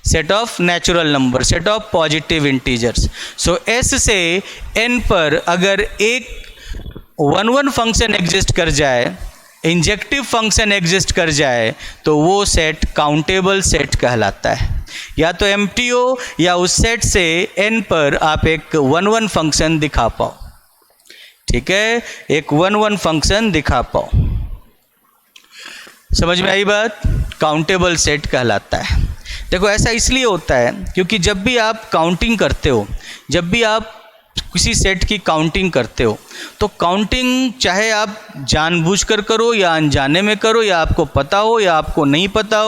set of natural number, set of positive integers. So S से N पर अगर एक one one function exist कर जाए, injective function exist कर जाए, तो वो सेट काउंटेबल सेट कहलाता है। या तो एम्प्टी हो या उस सेट से N पर आप एक वन वन फंक्शन दिखा पाओ, ठीक है, एक वन वन फंक्शन दिखा पाओ। समझ में आई बात? काउंटेबल सेट कहलाता है। देखो ऐसा इसलिए होता है क्योंकि जब भी आप काउंटिंग करते हो, जब भी आप किसी सेट की काउंटिंग करते हो, तो काउंटिंग चाहे आप जानबूझकर करो या अनजाने में करो, या आपको पता हो या आपको नहीं पता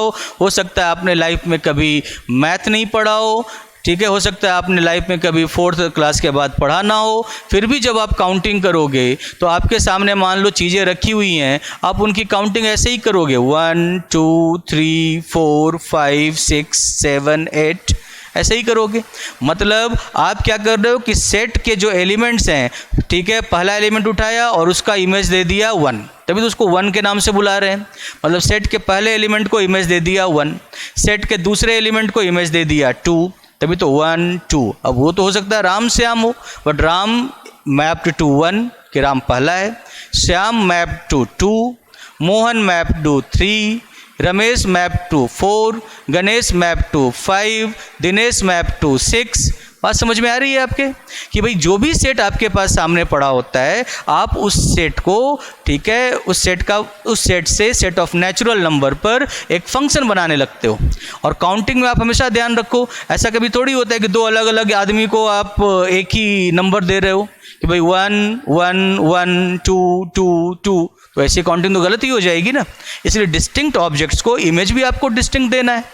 हो सकता है आपने लाइफ में कभी मैथ नहीं पढ़ा हो, ठीक है, हो सकता है आपने लाइफ में कभी 4th क्लास के बाद पढ़ा ना हो, फिर भी जब आप काउंटिंग करोगे तो आपके सामने मान लो चीज़ें रखी हुई हैं, आप उनकी काउंटिंग ऐसे ही करोगे 1 2 3 4 5 6 7 8 ऐसे ही करोगे। मतलब आप क्या कर रहे हो कि सेट के जो एलिमेंट्स हैं, ठीक है, पहला एलिमेंट उठाया और उसका इमेज दे दिया 1, तभी तो उसको 1 के नाम से बुला रहे हैं। मतलब सेट के पहले एलिमेंट को इमेज दे दिया 1, सेट के दूसरे एलिमेंट को इमेज दे दिया 2, तभी तो 1 2। अब वो तो हो सकता है राम श्याम हो, बट राम मैप्ड टू 1 कि राम पहला है, Shyam mapped to 2, Mohan mapped to 3, Ramesh mapped to 4, Ganesh mapped to 5, Dinesh mapped to 6। बात समझ में आ रही है आपके कि भाई जो भी सेट आपके पास सामने पड़ा होता है, आप उस सेट को, ठीक है, उस सेट से सेट ऑफ नेचुरल नंबर पर एक फंक्शन बनाने लगते हो। और काउंटिंग में आप हमेशा ध्यान रखो, ऐसा कभी थोड़ी होता है कि दो अलग अलग आदमी को आप एक ही नंबर दे रहे हो कि भाई 1 1 1 2 2 2, तो ऐसी काउंटिंग तो गलत ही हो जाएगी ना। इसलिए डिस्टिंक्ट ऑब्जेक्ट्स को इमेज भी आपको डिस्टिंक्ट देना है,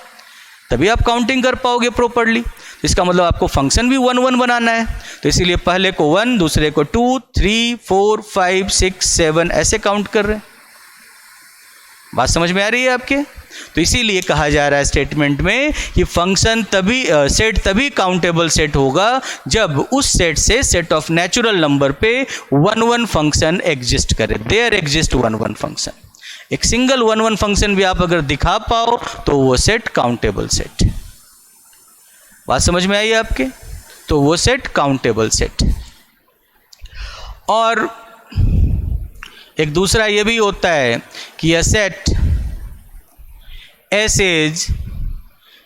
तभी आप काउंटिंग कर पाओगे प्रॉपर्ली। इसका मतलब आपको फंक्शन भी 1 1 बनाना है, तो इसीलिए पहले को 1, दूसरे को 2 3 4 5 6 7 ऐसे काउंट कर रहे हैं। बात समझ में आ रही है आपके? तो इसीलिए कहा जा रहा है स्टेटमेंट में कि फंक्शन तभी सेट तभी काउंटेबल सेट होगा जब उस सेट से सेट ऑफ नेचुरल नंबर पे 1 1 फंक्शन एग्जिस्ट करे। देयर एग्जिस्ट 1 1 फंक्शन, एक सिंगल 1 1 फंक्शन भी आप अगर दिखा पाओ तो वो सेट काउंटेबल सेट है। बात समझ में आई आपके? तो वो सेट काउंटेबल सेट है। और एक दूसरा ये भी होता है कि यह set S is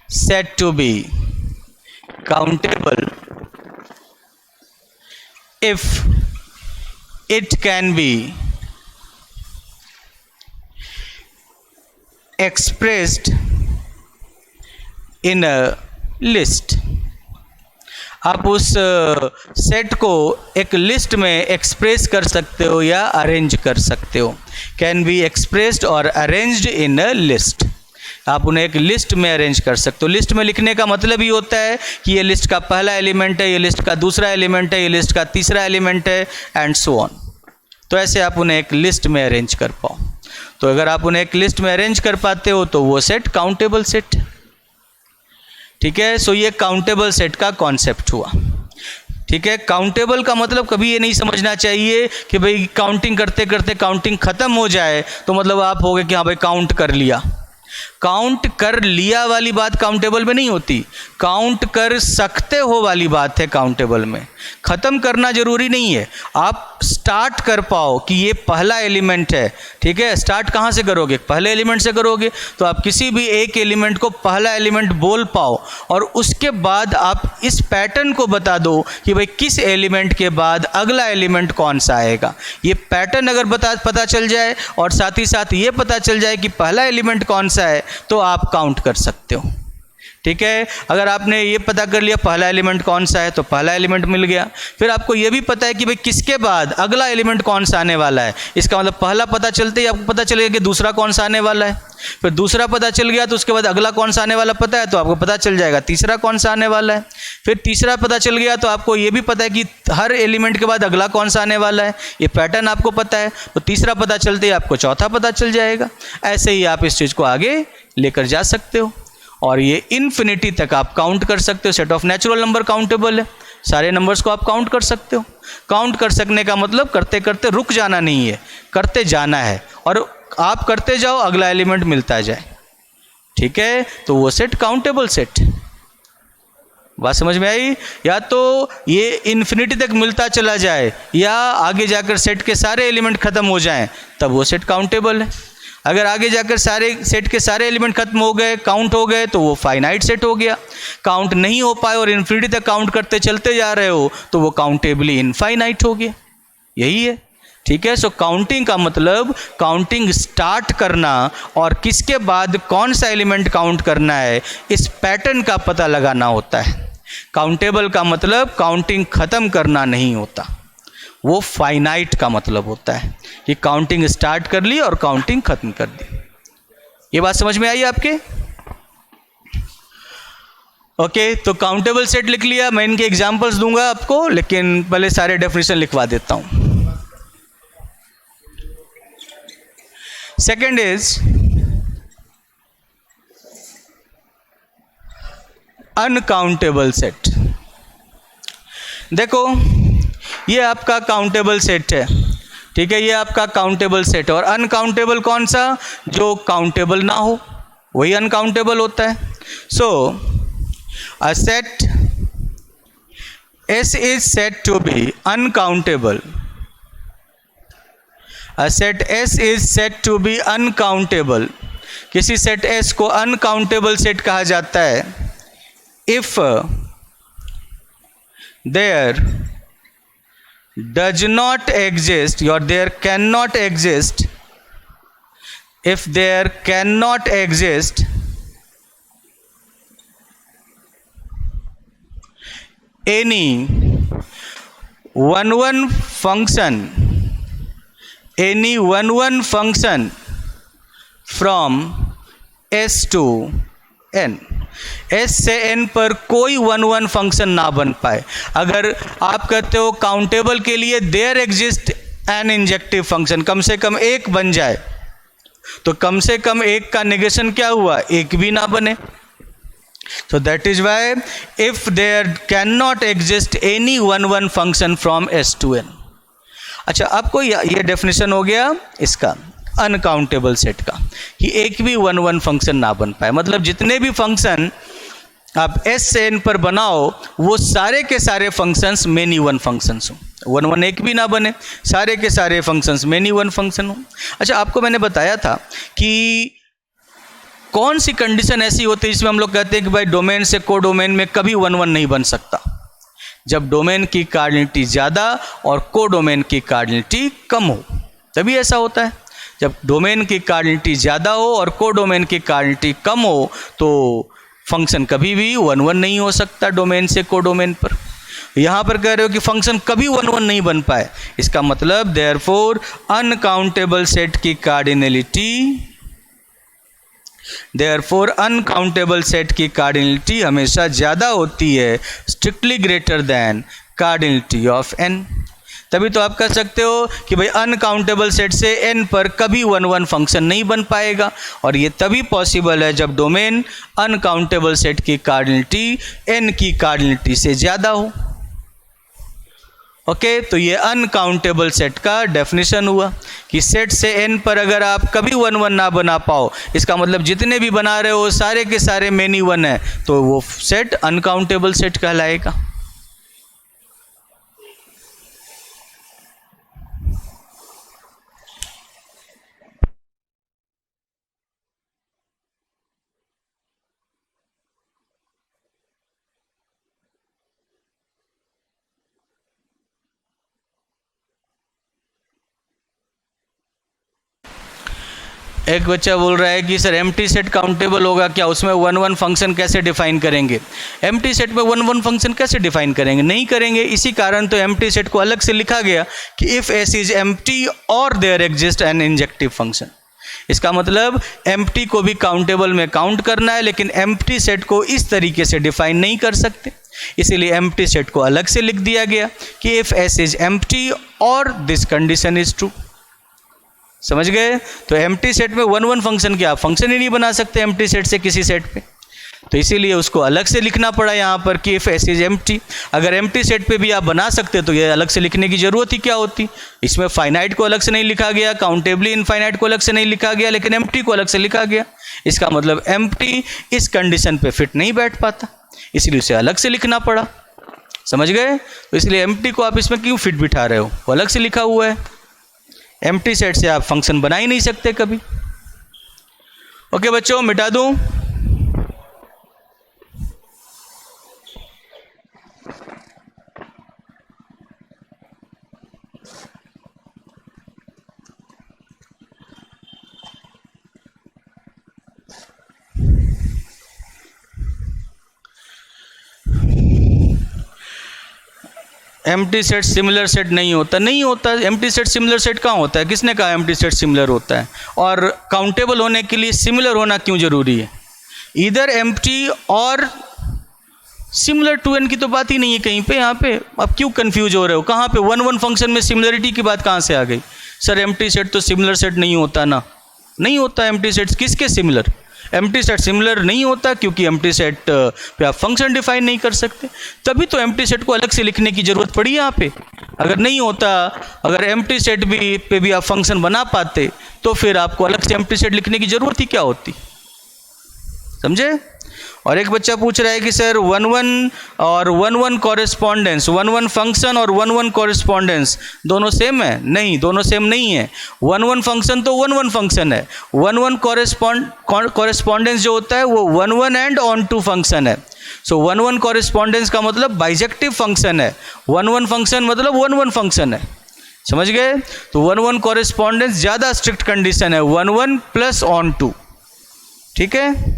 said to be countable if it can be expressed in a list। आप उस सेट को एक लिस्ट में एक्सप्रेस कर सकते हो या अरेंज कर सकते हो। कैन बी एक्सप्रेस्ड और अरेंज्ड इन अ लिस्ट, आप उन्हें एक लिस्ट में अरेंज कर सकते हो। लिस्ट में लिखने का मतलब ही होता है कि ये लिस्ट का पहला एलिमेंट है, ये लिस्ट का दूसरा एलिमेंट है, ये लिस्ट का तीसरा एलिमेंट है, एंड सो ऑन। तो ऐसे आप उन्हें एक लिस्ट में अरेंज कर पाओ। तो अगर आप उन्हें एक लिस्ट में अरेंज कर पाते हो तो वो सेट काउंटेबल सेट। ठीक है, सो ये काउंटेबल सेट का कॉन्सेप्ट हुआ। ठीक है, काउंटेबल का मतलब कभी ये नहीं समझना चाहिए कि भाई काउंटिंग करते करते काउंटिंग खत्म हो जाए तो मतलब आप हो गए कि हाँ भाई काउंट कर लिया। काउंट कर लिया वाली बात काउंटेबल में नहीं होती, काउंट कर सकते हो वाली बात है काउंटेबल में। खत्म करना जरूरी नहीं है, आप स्टार्ट कर पाओ कि ये पहला एलिमेंट है। ठीक है, स्टार्ट कहाँ से करोगे? पहले एलिमेंट से करोगे। तो आप किसी भी एक एलिमेंट को पहला एलिमेंट बोल पाओ और उसके बाद आप इस पैटर्न को बता दो कि भाई किस एलिमेंट के बाद अगला एलिमेंट कौन सा आएगा। ये पैटर्न अगर पता चल जाए और साथ ही साथ ये पता चल जाए कि पहला एलिमेंट कौन सा है तो आप काउंट कर सकते हो। ठीक है, अगर आपने ये पता कर लिया पहला एलिमेंट कौन सा है तो पहला एलिमेंट मिल गया। फिर आपको ये भी पता है कि भाई किसके बाद अगला एलिमेंट कौन सा आने वाला है। इसका मतलब पहला पता चलते ही आपको पता चलेगा कि दूसरा कौन सा आने वाला है। फिर दूसरा पता चल गया तो उसके बाद अगला कौन सा आने वाला पता है तो आपको पता चल जाएगा तीसरा कौन सा आने वाला है। फिर तीसरा पता चल गया तो आपको ये भी पता है कि हर एलिमेंट के बाद अगला कौन सा आने वाला है। ये पैटर्न आपको पता है तो तीसरा पता चलते ही आपको चौथा पता चल जाएगा। ऐसे ही आप इस चीज़ को आगे लेकर जा सकते हो और ये इन्फिनिटी तक आप काउंट कर सकते हो। Set of natural number countable है, सारे नंबर्स को आप काउंट कर सकते हो। काउंट कर सकने का मतलब करते करते रुक जाना नहीं है, करते जाना है और आप करते जाओ अगला एलिमेंट मिलता जाए। ठीक है, तो वो सेट काउंटेबल सेट। बात समझ में आई? या तो ये इन्फिनिटी तक मिलता चला जाए या आगे जाकर सेट के सारे एलिमेंट खत्म हो जाएं तब वो सेट काउंटेबल है। अगर आगे जाकर सारे सेट के सारे एलिमेंट खत्म हो गए, काउंट हो गए तो वो फाइनाइट सेट हो गया। काउंट नहीं हो पाए और इन्फिनिटी तक काउंट करते चलते जा रहे हो तो वो काउंटेबली इनफाइनाइट हो गया। यही है। ठीक है, सो काउंटिंग का मतलब काउंटिंग स्टार्ट करना और किसके बाद कौन सा एलिमेंट काउंट करना है इस पैटर्न का पता लगाना होता है। काउंटेबल का मतलब काउंटिंग खत्म करना नहीं होता, वो फाइनाइट का मतलब होता है कि काउंटिंग स्टार्ट कर ली और काउंटिंग खत्म कर दी। ये बात समझ में आई आपके? ओके, तो काउंटेबल सेट लिख लिया। मैं इनके एग्जांपल्स दूंगा आपको, लेकिन पहले सारे डेफिनेशन लिखवा देता हूं। Second is uncountable set. देखो ये आपका काउंटेबल सेट है। ठीक है, ये आपका काउंटेबल सेट है और अनकाउंटेबल कौन सा? जो काउंटेबल ना हो वही अनकाउंटेबल होता है। So a set S is said to be uncountable. A set S is said to be uncountable. किसी सेट S को अनकाउंटेबल सेट कहा जाता है if there does not exist or there cannot exist, if there cannot exist any one function, any one function from S to N, S से N पर कोई one function ना बन पाए। अगर आप कहते हो काउंटेबल के लिए there exist an injective function, कम से कम एक बन जाए, तो कम से कम एक का नेगेशन क्या हुआ? एक भी ना बने। So that is why if there cannot exist any one function from S to N। अच्छा, आपको ये डेफिनेशन हो गया इसका अनकाउंटेबल सेट का कि एक भी वन फंक्शन ना बन पाए। मतलब जितने भी फंक्शन आप S से N पर बनाओ वो सारे के सारे फंक्शंस मेनी वन फंक्शंस हो, वन एक भी ना बने, सारे के सारे फंक्शंस मेनी वन फंक्शन हो। अच्छा, आपको मैंने बताया था कि कौन सी कंडीशन ऐसी होती है जिसमें हम लोग कहते हैं कि भाई डोमेन से को डोमेन में कभी वन नहीं बन सकता। जब डोमेन की कार्डिनलिटी ज़्यादा और को डोमेन की कार्डिनलिटी कम हो तभी ऐसा होता है। जब डोमेन की कार्डिनलिटी ज़्यादा हो और को डोमेन की कार्डिनलिटी कम हो तो फंक्शन कभी भी वन नहीं हो सकता डोमेन से को डोमेन पर। यहाँ पर कह रहे हो कि फंक्शन कभी वन नहीं बन पाए, इसका मतलब देयरफॉर अनकाउंटेबल सेट की कार्डिनलिटी, देयरफॉर अनकाउंटेबल सेट की कार्डिनलिटी हमेशा ज़्यादा होती है, strictly greater than cardinality of n। तभी तो आप कह सकते हो कि भाई अनकाउंटेबल सेट से n पर कभी 1 1 फंक्शन नहीं बन पाएगा, और ये तभी पॉसिबल है जब डोमेन अनकाउंटेबल सेट की कार्डिनलिटी n की कार्डिनलिटी से ज़्यादा हो। ओके, तो ये अनकाउंटेबल सेट का डेफिनेशन हुआ कि सेट से n पर अगर आप कभी 1 1 ना बना पाओ, इसका मतलब जितने भी बना रहे हो सारे के सारे मेनी 1 है, तो वो सेट अनकाउंटेबल सेट कहलाएगा। एक बच्चा बोल रहा है कि सर एम्प्टी सेट काउंटेबल होगा क्या, उसमें 1 1 फंक्शन कैसे डिफाइन करेंगे? एम्प्टी सेट में 1 1 फंक्शन कैसे डिफाइन करेंगे? नहीं करेंगे। इसी कारण तो एम्प्टी सेट को अलग से लिखा गया कि इफ़ एस इज एम्प्टी और there exist an injective function. इसका मतलब एम्प्टी को भी काउंटेबल में काउंट करना है, लेकिन एम्प्टी सेट को इस तरीके से डिफाइन नहीं कर सकते, इसीलिए एम्प्टी सेट को अलग से लिख दिया गया कि इफ़ एस इज एम्प्टी और दिस कंडीशन इज ट्रू। समझ गए? तो एम्प्टी सेट में 1 1 फंक्शन क्या, फंक्शन ही नहीं बना सकते एम्प्टी सेट से किसी सेट पे, तो इसीलिए उसको अलग से लिखना पड़ा यहाँ पर कि इफ़ एस इज एम्प्टी। अगर एम्प्टी सेट पे भी आप बना सकते तो ये अलग से लिखने की ज़रूरत ही क्या होती। इसमें फाइनाइट को अलग से नहीं लिखा गया, काउंटेबली इनफाइनाइट को अलग से नहीं लिखा गया, लेकिन एम्प्टी को अलग से लिखा गया। इसका मतलब एम्प्टी इस कंडीशन पे फिट नहीं बैठ पाता, इसलिए उसे अलग से लिखना पड़ा। समझ गए? तो इसलिए एम्प्टी को आप इसमें क्यों फिट बिठा रहे हो, वो अलग से लिखा हुआ है। एम्प्टी सेट से आप फंक्शन बना ही नहीं सकते कभी। ओके बच्चों, मिटा दूं? एम्प्टी सेट सिमिलर सेट नहीं होता, नहीं होता। एम्प्टी सेट सिमिलर सेट कहाँ होता है? किसने कहा एम्प्टी सेट सिमिलर होता है? और काउंटेबल होने के लिए सिमिलर होना क्यों जरूरी है? इधर एम्प्टी और सिमिलर टू एन की तो बात ही नहीं है कहीं पे। यहाँ पे आप क्यों कंफ्यूज हो रहे हो? कहाँ पे 1 1 फंक्शन में सिमिलरिटी की बात कहाँ से आ गई? सर एम्प्टी सेट तो सिमिलर सेट नहीं होता ना। नहीं होता एम्प्टी सेट किसके सिमिलर? एम्प्टी सेट सिमिलर नहीं होता क्योंकि एम्प्टी सेट पे आप फंक्शन डिफाइन नहीं कर सकते, तभी तो एम्प्टी सेट को अलग से लिखने की जरूरत पड़ी यहाँ पे। अगर नहीं होता, अगर एम्प्टी सेट पे भी आप फंक्शन बना पाते तो फिर आपको अलग से एम्प्टी सेट लिखने की जरूरत ही क्या होती। समझे? और एक बच्चा पूछ रहा है कि सर 1 1 और 1 1 कॉरेस्पॉन्डेंस, 1 1 फंक्शन और 1 1 कॉरेस्पॉन्डेंस दोनों सेम है? नहीं, दोनों सेम नहीं है। 1 1 फंक्शन तो 1 1 फंक्शन है, 1 1 कॉरेस्पॉन्डेंस जो होता है वो 1 1 एंड ऑन टू फंक्शन है। सो 1 1 कॉरेस्पॉन्डेंस का मतलब बाइजेक्टिव फंक्शन है, 1 1 फंक्शन मतलब 1 1 फंक्शन है। समझ गए? तो 1 1 कॉरेस्पॉन्डेंस ज़्यादा स्ट्रिक्ट कंडीशन है, 1 1 प्लस ऑन टू। ठीक है?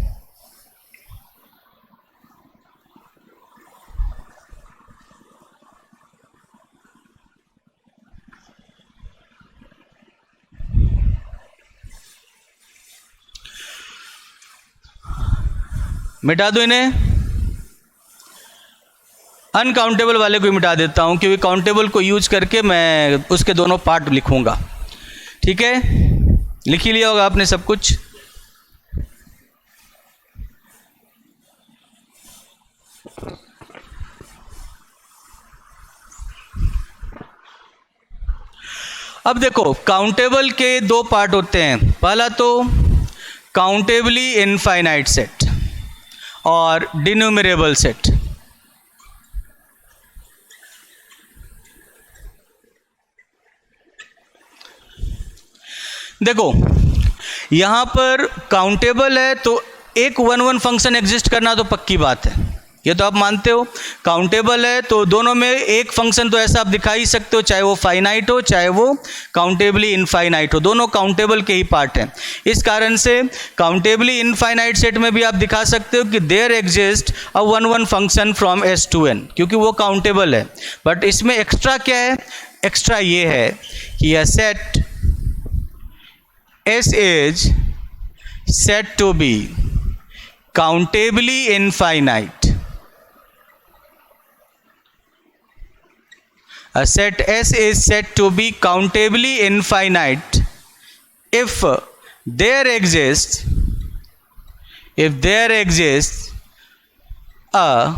मिटा दो इन्हें, अनकाउंटेबल वाले को मिटा देता हूं क्योंकि काउंटेबल को यूज करके मैं उसके दोनों पार्ट लिखूंगा। ठीक है? लिख ही लिया होगा आपने सब कुछ। अब देखो, काउंटेबल के दो पार्ट होते हैं। पहला तो काउंटेबली इनफाइनाइट सेट और डिन्यूमरेबल सेट। देखो यहां पर काउंटेबल है तो एक 1 1 फंक्शन एग्जिस्ट करना तो पक्की बात है, ये तो आप मानते हो। काउंटेबल है तो दोनों में एक फंक्शन तो ऐसा आप दिखा ही सकते हो, चाहे वो फाइनाइट हो चाहे वो काउंटेबली इनफाइनाइट हो, दोनों काउंटेबल के ही पार्ट हैं। इस कारण से काउंटेबली इनफाइनाइट सेट में भी आप दिखा सकते हो कि there exist a 1 1 function from S to N, क्योंकि वो काउंटेबल है। बट इसमें एक्स्ट्रा क्या है? एक्स्ट्रा ये है कि यह set S is said to be countably infinite. A set S is said to be countably infinite if there exists a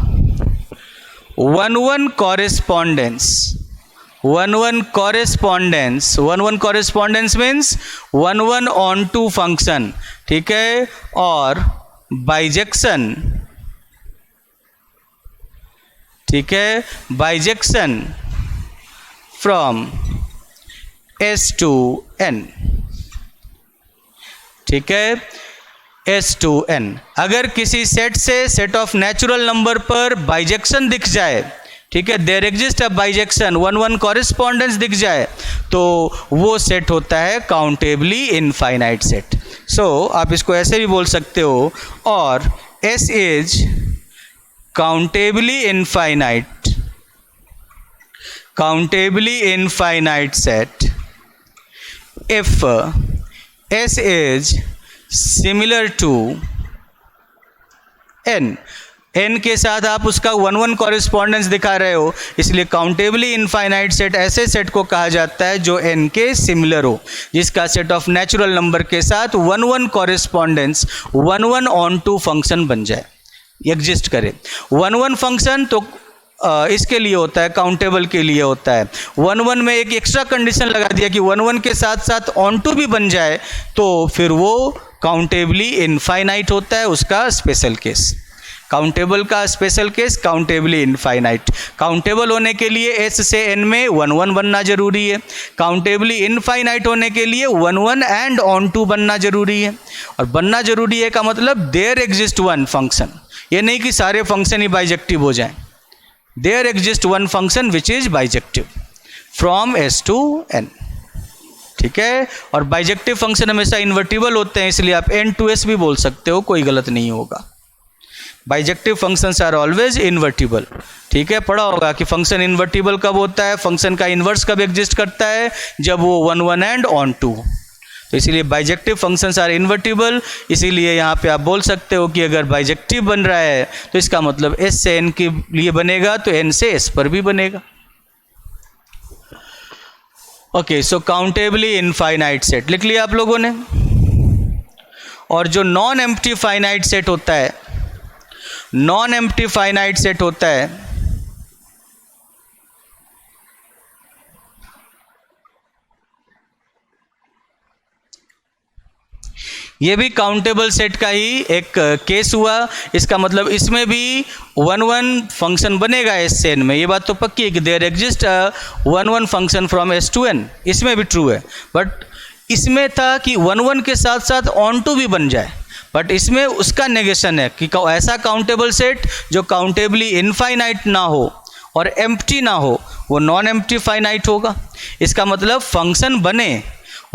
1-1 correspondence. 1-1 correspondence means 1-1 onto function, ठीक है, और बाइजेक्शन, ठीक है, bijection from S to N, ठीक है, S to N। अगर किसी set से सेट ऑफ नेचुरल नंबर पर बाइजेक्शन दिख जाए, ठीक है, there exist a bijection, 1-1 correspondence दिख जाए, तो वो सेट होता है काउंटेबली इनफाइनाइट सेट। सो आप इसको ऐसे भी बोल सकते हो, और S is countably infinite set if S is similar to N। N के साथ आप उसका 1-1 कॉरेस्पॉन्डेंस दिखा रहे हो, इसलिए काउंटेबली इनफाइनाइट सेट ऐसे सेट को कहा जाता है जो N के सिमिलर हो, जिसका सेट ऑफ नेचुरल नंबर के साथ 1-1 कॉरेस्पॉन्डेंस 1-1 ऑन टू फंक्शन बन जाए, एग्जिस्ट करे। 1-1 फंक्शन तो इसके लिए होता है, काउंटेबल के लिए होता है। 1-1 में एक एक्स्ट्रा कंडीशन लगा दिया कि 1-1 के साथ साथ ऑन टू भी बन जाए, तो फिर वो काउंटेबली इनफाइनाइट होता है, उसका स्पेशल केस। काउंटेबल का special case countably infinite. Countable होने के लिए S से N में 1-1 बनना जरूरी है, काउंटेबली इनफाइनाइट होने के लिए 1-1 एंड ऑन टू बनना जरूरी है। और बनना जरूरी है का मतलब देयर एग्जिस्ट वन फंक्शन, ये नहीं कि सारे फंक्शन ही बाइजेक्टिव हो जाएं। There exists one function which is bijective from S to N, ठीक है। और बाइजेक्टिव फंक्शन हमेशा इन्वर्टिबल होते हैं, इसलिए आप N to S भी बोल सकते हो, कोई गलत नहीं होगा। Bijective functions are always invertible, ठीक है। पढ़ा होगा कि फंक्शन इन्वर्टिबल कब होता है, फंक्शन का इन्वर्स कब एग्जिस्ट करता है, जब वो 1-1 एंड ऑन टू। तो इसीलिए बाइजेक्टिव फंक्शंस आर इन्वर्टिबल, इसीलिए यहाँ पे आप बोल सकते हो कि अगर बाइजेक्टिव बन रहा है तो इसका मतलब S से N के लिए बनेगा तो N से S पर भी बनेगा। ओके, सो काउंटेबली इनफाइनाइट सेट लिख लिया आप लोगों ने। और जो नॉन एम्प्टी फाइनाइट सेट होता है, नॉन एम्प्टी फाइनाइट सेट होता है, ये भी काउंटेबल सेट का ही एक केस हुआ। इसका मतलब इसमें भी 1-1 फंक्शन बनेगा S से N में, ये बात तो पक्की है कि there exist 1-1 function from S to N, इसमें भी ट्रू है। बट इसमें था कि 1-1 के साथ साथ ऑन टू भी बन जाए, बट इसमें उसका नेगेशन है कि ऐसा काउंटेबल सेट जो काउंटेबली इनफाइनाइट ना हो और एम्प्टी ना हो, वो नॉन एम्प्टी फाइनाइट होगा। इसका मतलब फंक्शन बने,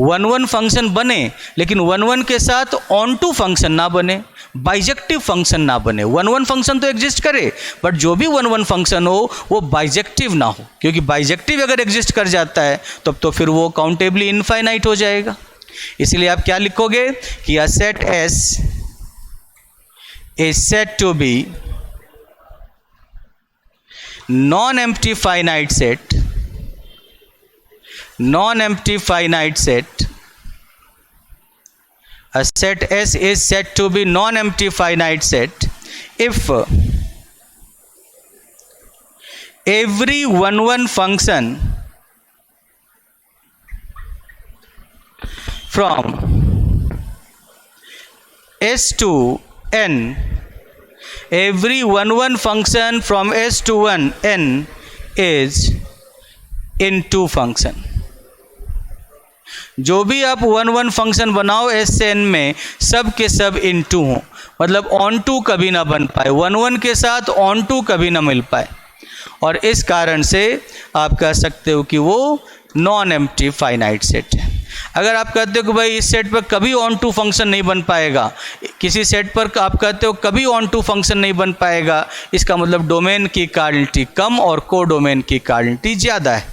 1-1 फंक्शन बने, लेकिन 1-1 के साथ ऑन टू फंक्शन ना बने, बाइजेक्टिव फंक्शन ना बने। 1-1 फंक्शन तो एग्जिस्ट करे, बट जो भी 1-1 फंक्शन हो वो बाइजेक्टिव ना हो, क्योंकि बाइजेक्टिव अगर एग्जिस्ट कर जाता है तब तो फिर वो काउंटेबली इनफाइनाइट हो जाएगा। इसलिए आप क्या लिखोगे कि a set S is said to be non empty finite set, non-empty finite set. A set S is said to be non-empty finite set if every 1-1 function from S to N, every 1-1 function from S to N is into function। जो भी आप 1-1 function बनाओ S से N में, सब के सब into हों, मतलब ऑन टू कभी ना बन पाए, 1-1 के साथ ऑन टू कभी ना मिल पाए, और इस कारण से आप कह सकते हो कि वो नॉन एम्प्टी फाइनाइट सेट है। अगर आप कहते हो कि भाई इस सेट पर कभी ऑन टू फंक्शन नहीं बन पाएगा, किसी सेट पर आप कहते हो कभी ऑन टू फंक्शन नहीं बन पाएगा, इसका मतलब डोमेन की कार्डिनलिटी कम और को डोमेन की कार्डिनलिटी ज़्यादा है।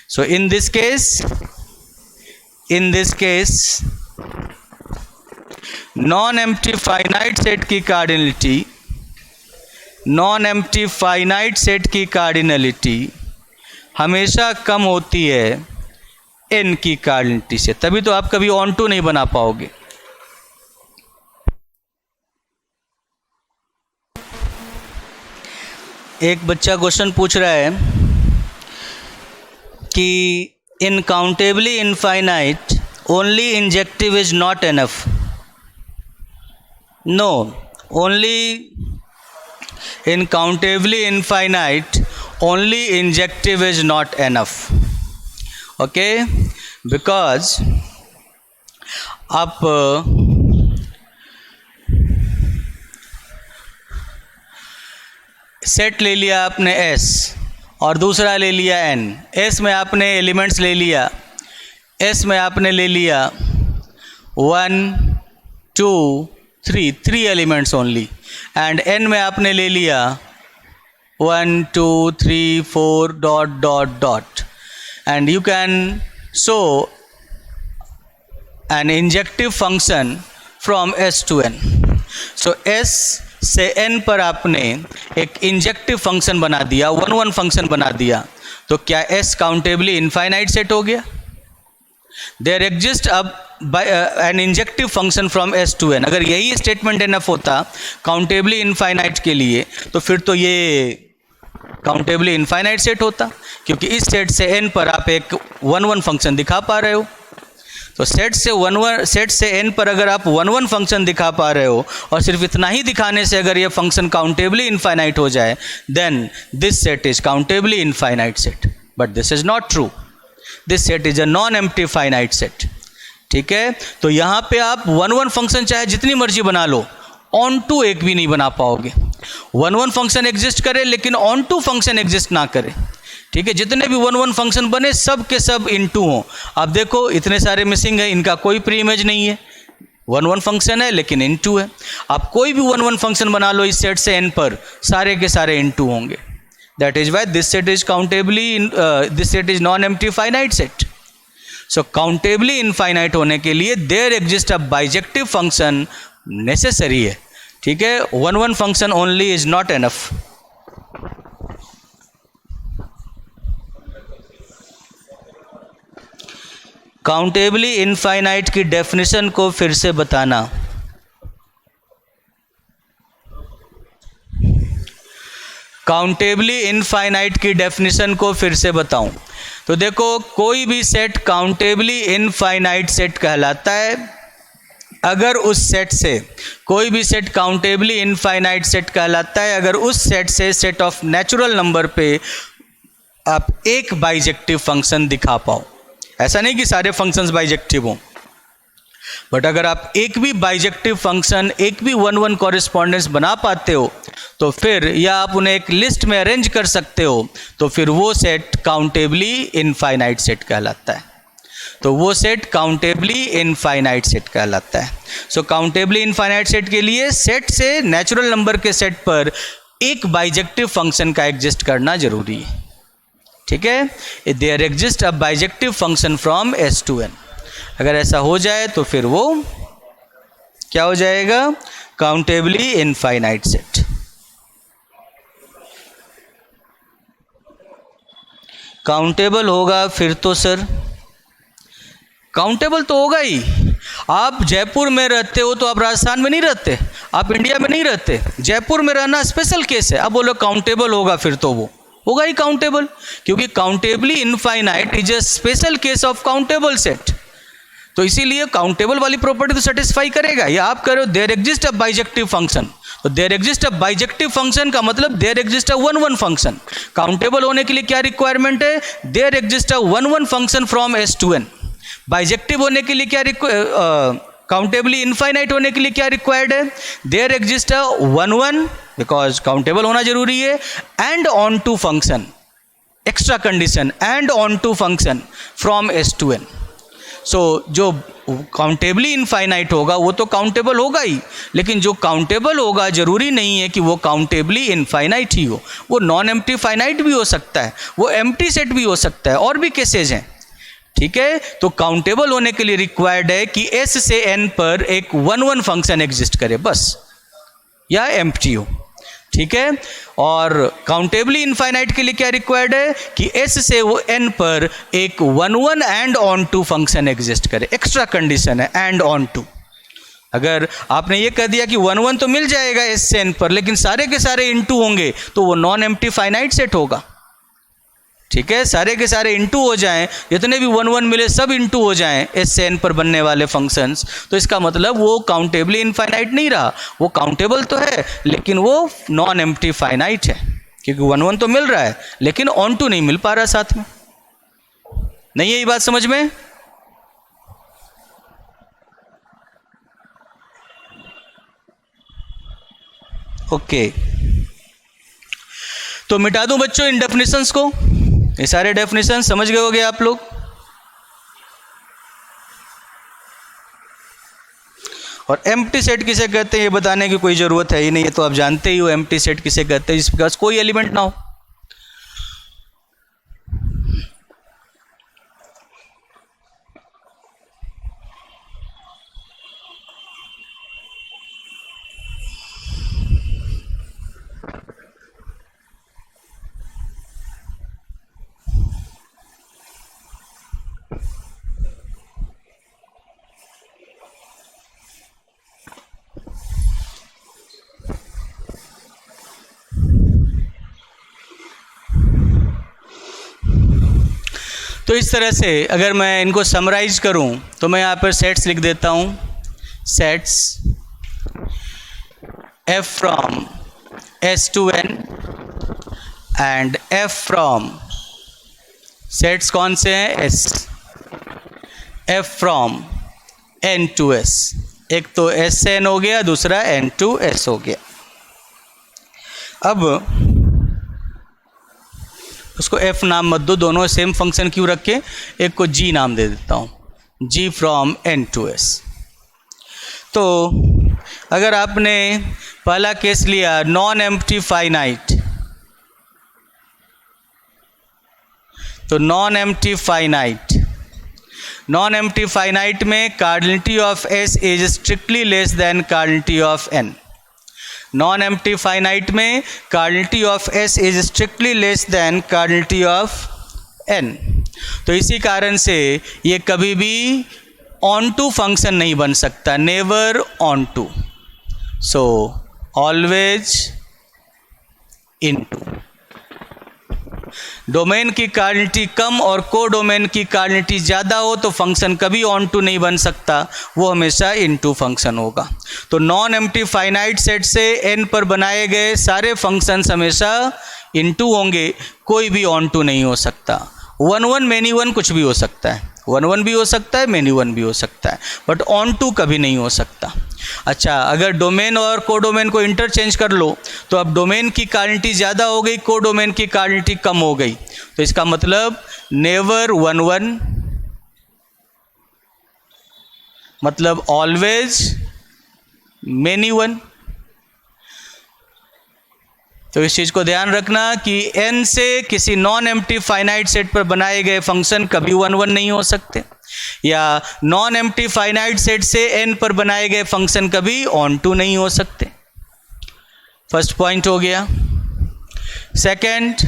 So in this case non empty finite set की cardinality, non empty finite set की कार्डिनलिटी हमेशा कम होती है n की कार्डिनलिटी से, तभी तो आप कभी ऑन टू नहीं बना पाओगे। एक बच्चा क्वेश्चन पूछ रहा है कि uncountably infinite only injective is not enough. No, only uncountably infinite only injective is not enough. Okay, because आप सेट ले लिया आपने S और दूसरा ले लिया N। S में आपने एलिमेंट्स ले लिया, S में आपने ले लिया 1 2 3, 3 एलिमेंट्स ओनली, एंड N में आपने ले लिया 1 2 3 4 dot dot dot, and you can show N injective function from S to N। So S से n पर आपने एक इंजेक्टिव फंक्शन बना दिया, 1 1 फंक्शन बना दिया, तो क्या S काउंटेबली इनफाइनाइट सेट हो गया? देयर एग्जिस्ट अब an injective function from S to N। अगर यही स्टेटमेंट एनफ होता काउंटेबली इनफाइनाइट के लिए, तो फिर तो ये काउंटेबली इनफाइनाइट सेट होता, क्योंकि इस सेट से n पर आप एक 1 1 फंक्शन दिखा पा रहे हो। तो सेट से n पर अगर आप 1 1 फंक्शन दिखा पा रहे हो, और सिर्फ इतना ही दिखाने से अगर ये फंक्शन काउंटेबली इनफाइनाइट हो जाए, then this set is countably infinite set. But this is not true, this set is a non empty finite set. ठीक है, तो यहाँ पे आप 1 1 फंक्शन चाहे जितनी मर्जी बना लो, ऑन टू एक भी नहीं बना पाओगे। 1 1 फंक्शन एग्जिस्ट करे लेकिन ऑन टू फंक्शन एग्जिस्ट ना करे। ठीक है, जितने भी 1 1 फंक्शन बने सब के सब इनटू हों। आप देखो इतने सारे मिसिंग है, इनका कोई प्री इमेज नहीं है, 1 1 फंक्शन है लेकिन इनटू है। आप कोई भी 1 1 फंक्शन बना लो इस सेट से n पर, सारे के सारे इनटू होंगे। That is why this set is countably this set is non empty finite set. So countably infinite होने के लिए there exist a bijective function necessary है। ठीक है, 1 1 function only is not enough. Countably infinite की definition को फिर से बताना। काउंटेबली इनफाइनाइट की डेफिनेशन को फिर से बताऊं तो देखो, कोई भी सेट काउंटेबली इनफाइनाइट सेट कहलाता है अगर उस सेट से, कोई भी सेट काउंटेबली इनफाइनाइट सेट कहलाता है अगर उस सेट से सेट ऑफ नेचुरल नंबर पे आप एक बाइजेक्टिव फंक्शन दिखा पाओ। ऐसा नहीं कि सारे फंक्शंस बाइजेक्टिव हों, बट अगर आप एक भी बाइजेक्टिव फंक्शन, एक भी 1 1 कॉरेस्पॉन्डेंस बना पाते हो, तो फिर या आप उन्हें एक लिस्ट में अरेंज कर सकते हो, तो फिर वो सेट काउंटेबली इनफाइनाइट सेट कहलाता है। तो वो सेट काउंटेबली इनफाइनाइट सेट कहलाता है। सो काउंटेबली इनफाइनाइट सेट के लिए सेट से नेचुरल नंबर के सेट पर एक बाइजेक्टिव फंक्शन का एग्जिस्ट करना जरूरी है। ठीक है, there exist a bijective function from S to N। अगर ऐसा हो जाए तो फिर वो क्या हो जाएगा? Countably infinite set. काउंटेबल होगा फिर तो सर, काउंटेबल तो होगा ही। आप जयपुर में रहते हो तो आप राजस्थान में नहीं रहते, आप इंडिया में नहीं रहते। जयपुर में रहना स्पेशल केस है। अब बोलो काउंटेबल होगा, फिर तो वो होगा ही काउंटेबल, क्योंकि countably infinite is a special case of countable set. तो इसीलिए काउंटेबल वाली प्रॉपर्टी तो सेटिस्फाई करेगा। या आप करो there exist a bijective function, तो there exist a bijective function का मतलब there exist a 1 1 function. Countable होने के लिए क्या रिक्वायरमेंट है? There exist a 1 1 function from S to N। Bijective होने के लिए क्या काउंटेबली इनफाइनाइट होने के लिए क्या रिक्वायर्ड है? There exist a 1 1, because countable होना जरूरी है, and onto function, extra condition, and onto function from S to N। So जो काउंटेबली इनफाइनाइट होगा वो तो काउंटेबल होगा ही, लेकिन जो काउंटेबल होगा जरूरी नहीं है कि वो काउंटेबली इनफाइनाइट ही हो। वो नॉन एम्प्टी फाइनाइट भी हो सकता है, वो एम्प्टी सेट भी हो सकता है, और भी केसेज हैं। ठीक है, तो काउंटेबल होने के लिए रिक्वायर्ड है कि S से N पर एक 1 1 फंक्शन एग्जिस्ट करे बस, या एम्प्टी हो। ठीक है। और काउंटेबली इनफाइनाइट के लिए क्या रिक्वायर्ड है कि एस से वो एन पर एक one and onto function exist करे। एक्स्ट्रा कंडीशन है एंड ऑन टू। अगर आपने ये कह दिया कि वन तो मिल जाएगा एस से एन पर, लेकिन सारे के सारे इनटू होंगे तो वो नॉन एम्प्टी फाइनाइट सेट होगा। ठीक है, सारे के सारे इनटू हो जाएं, जितने भी वन मिले सब इनटू हो जाएं एस से एन पर बनने वाले फंक्शंस, तो इसका मतलब वो काउंटेबली इनफाइनाइट नहीं रहा। वो काउंटेबल तो है लेकिन वो नॉन एम्प्टी फाइनाइट है, क्योंकि वन तो मिल रहा है लेकिन ऑन टू नहीं मिल पा रहा साथ में। नहीं है ये बात समझ में? ओके, तो मिटा दूं बच्चों इन डेफिनेशंस को। ये सारे डेफिनेशन समझ गए होंगे आप लोग। और एम्प्टी सेट किसे कहते हैं ये बताने की कोई ज़रूरत है ही नहीं, है तो आप जानते ही हो एम्प्टी सेट किसे कहते हैं, जिसके पास कोई एलिमेंट ना हो। तो इस तरह से अगर मैं इनको समराइज करूं तो मैं यहाँ पर सेट्स लिख देता हूं। Sets f from s to n and f from, sets कौन से हैं? s, f from n to s। एक तो s से n हो गया, दूसरा n टू s हो गया। अब उसको f नाम मत दो, दोनों सेम फंक्शन क्यों रखे, एक को g नाम दे देता हूँ, g from n to s। तो अगर आपने पहला केस लिया नॉन एम्प्टी फाइनाइट, तो नॉन एम्प्टी फाइनाइट में cardinality of s is strictly less than cardinality of n। Non empty finite में cardinality of s is strictly less than cardinality of n। तो इसी कारण से ये कभी भी ऑन टू फंक्शन नहीं बन सकता, never onto, so always into. Domain की कार्डिनलिटी कम और को डोमेन की कार्डिनलिटी ज़्यादा हो तो फंक्शन कभी ऑन टू नहीं बन सकता, वो हमेशा इन टू फंक्शन होगा। तो नॉन एम्प्टी फाइनाइट सेट से n पर बनाए गए सारे फंक्शंस हमेशा इन टू होंगे, कोई भी ऑन टू नहीं हो सकता। वन मेनी वन कुछ भी हो सकता है, वन भी हो सकता है, मेनी वन भी हो सकता है, बट ऑन टू कभी नहीं हो सकता। अच्छा, अगर डोमेन और को डोमेन को इंटरचेंज कर लो तो अब डोमेन की कार्डिनलिटी ज़्यादा हो गई, को डोमेन की कार्डिनलिटी कम हो गई, तो इसका मतलब नेवर वन, मतलब ऑलवेज मेनी वन। तो इस चीज़ को ध्यान रखना कि n से किसी नॉन एम्प्टी फाइनाइट सेट पर बनाए गए फंक्शन कभी वन नहीं हो सकते, या नॉन एम्प्टी फाइनाइट सेट से n पर बनाए गए फंक्शन कभी ऑन टू नहीं हो सकते। फर्स्ट पॉइंट हो गया। Second,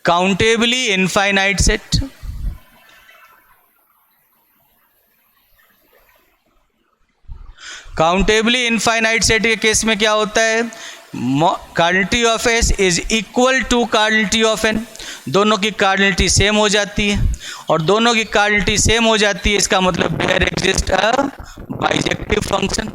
countably infinite set. Countably infinite set के केस में क्या होता है, cardinality of s is equal to cardinality of n। दोनों की कार्डिनलिटी सेम हो जाती है, और दोनों की कार्डिनलिटी सेम हो जाती है इसका मतलब there exist a bijective function.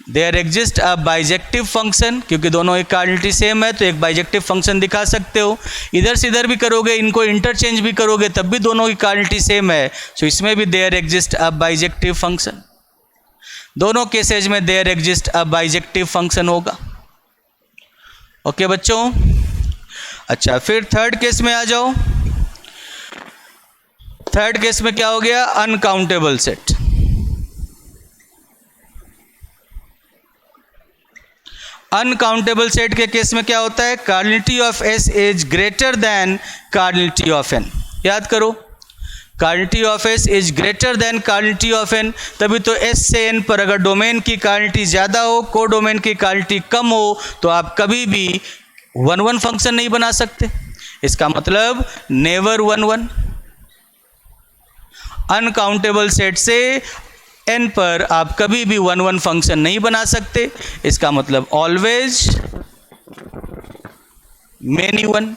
There exist a bijective function, क्योंकि दोनों की कार्डिनलिटी सेम है तो एक बाइजेक्टिव फंक्शन दिखा सकते हो। इधर से इधर भी करोगे, इनको इंटरचेंज भी करोगे तब भी दोनों की कार्डिनलिटी सेम है, तो इसमें भी there exist a bijective function. दोनों केसेज में there exist a bijective function होगा। ओके बच्चों। अच्छा, फिर थर्ड केस में आ जाओ। थर्ड केस में क्या हो गया, अनकाउंटेबल सेट। अनकाउंटेबल सेट के केस में क्या होता है, cardinality of s is greater than cardinality of n। याद करो, cardinality of S is greater than cardinality of N, तभी तो एस से एन पर अगर डोमेन की कार्डिनिटी ज़्यादा हो, को डोमेन की कार्डिनिटी कम हो, तो आप कभी भी 1-1 फंक्शन नहीं बना सकते। इसका मतलब नेवर 1-1। अनकाउंटेबल सेट से एन पर आप कभी भी 1-1 फंक्शन नहीं बना सकते। इसका मतलब ऑलवेज मेनी 1।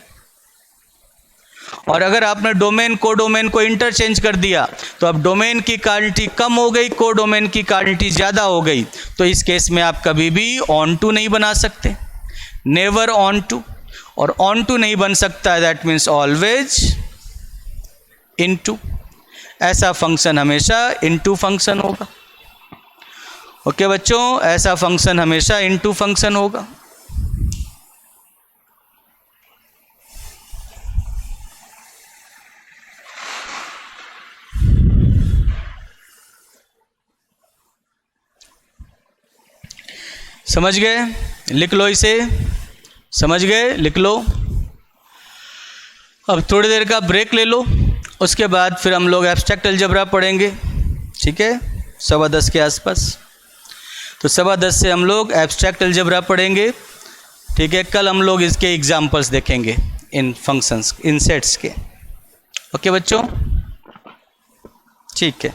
और अगर आपने डोमेन को डोमेन को इंटरचेंज कर दिया तो अब डोमेन की कार्डिनिटी कम हो गई, को डोमेन की कार्डिनिटी ज़्यादा हो गई, तो इस केस में आप कभी भी ऑन टू नहीं बना सकते, नेवर ऑन टू। और ऑन टू नहीं बन सकता, that means always into. ऐसा फंक्शन हमेशा इनटू फंक्शन होगा। ओके बच्चों, ऐसा फंक्शन हमेशा इनटू फंक्शन होगा। समझ गए? लिख लो इसे, समझ गए? लिख लो। अब थोड़ी देर का ब्रेक ले लो, उसके बाद फिर हम लोग एब्स्ट्रैक्ट अलजेब्रा पढ़ेंगे, ठीक है, 10:15 के आसपास। तो 10:15 से हम लोग एब्स्ट्रैक्ट अलजेब्रा पढ़ेंगे, ठीक है। कल हम लोग इसके एग्जाम्पल्स देखेंगे इन फंक्शंस, इन सेट्स के। ओके बच्चों, ठीक है।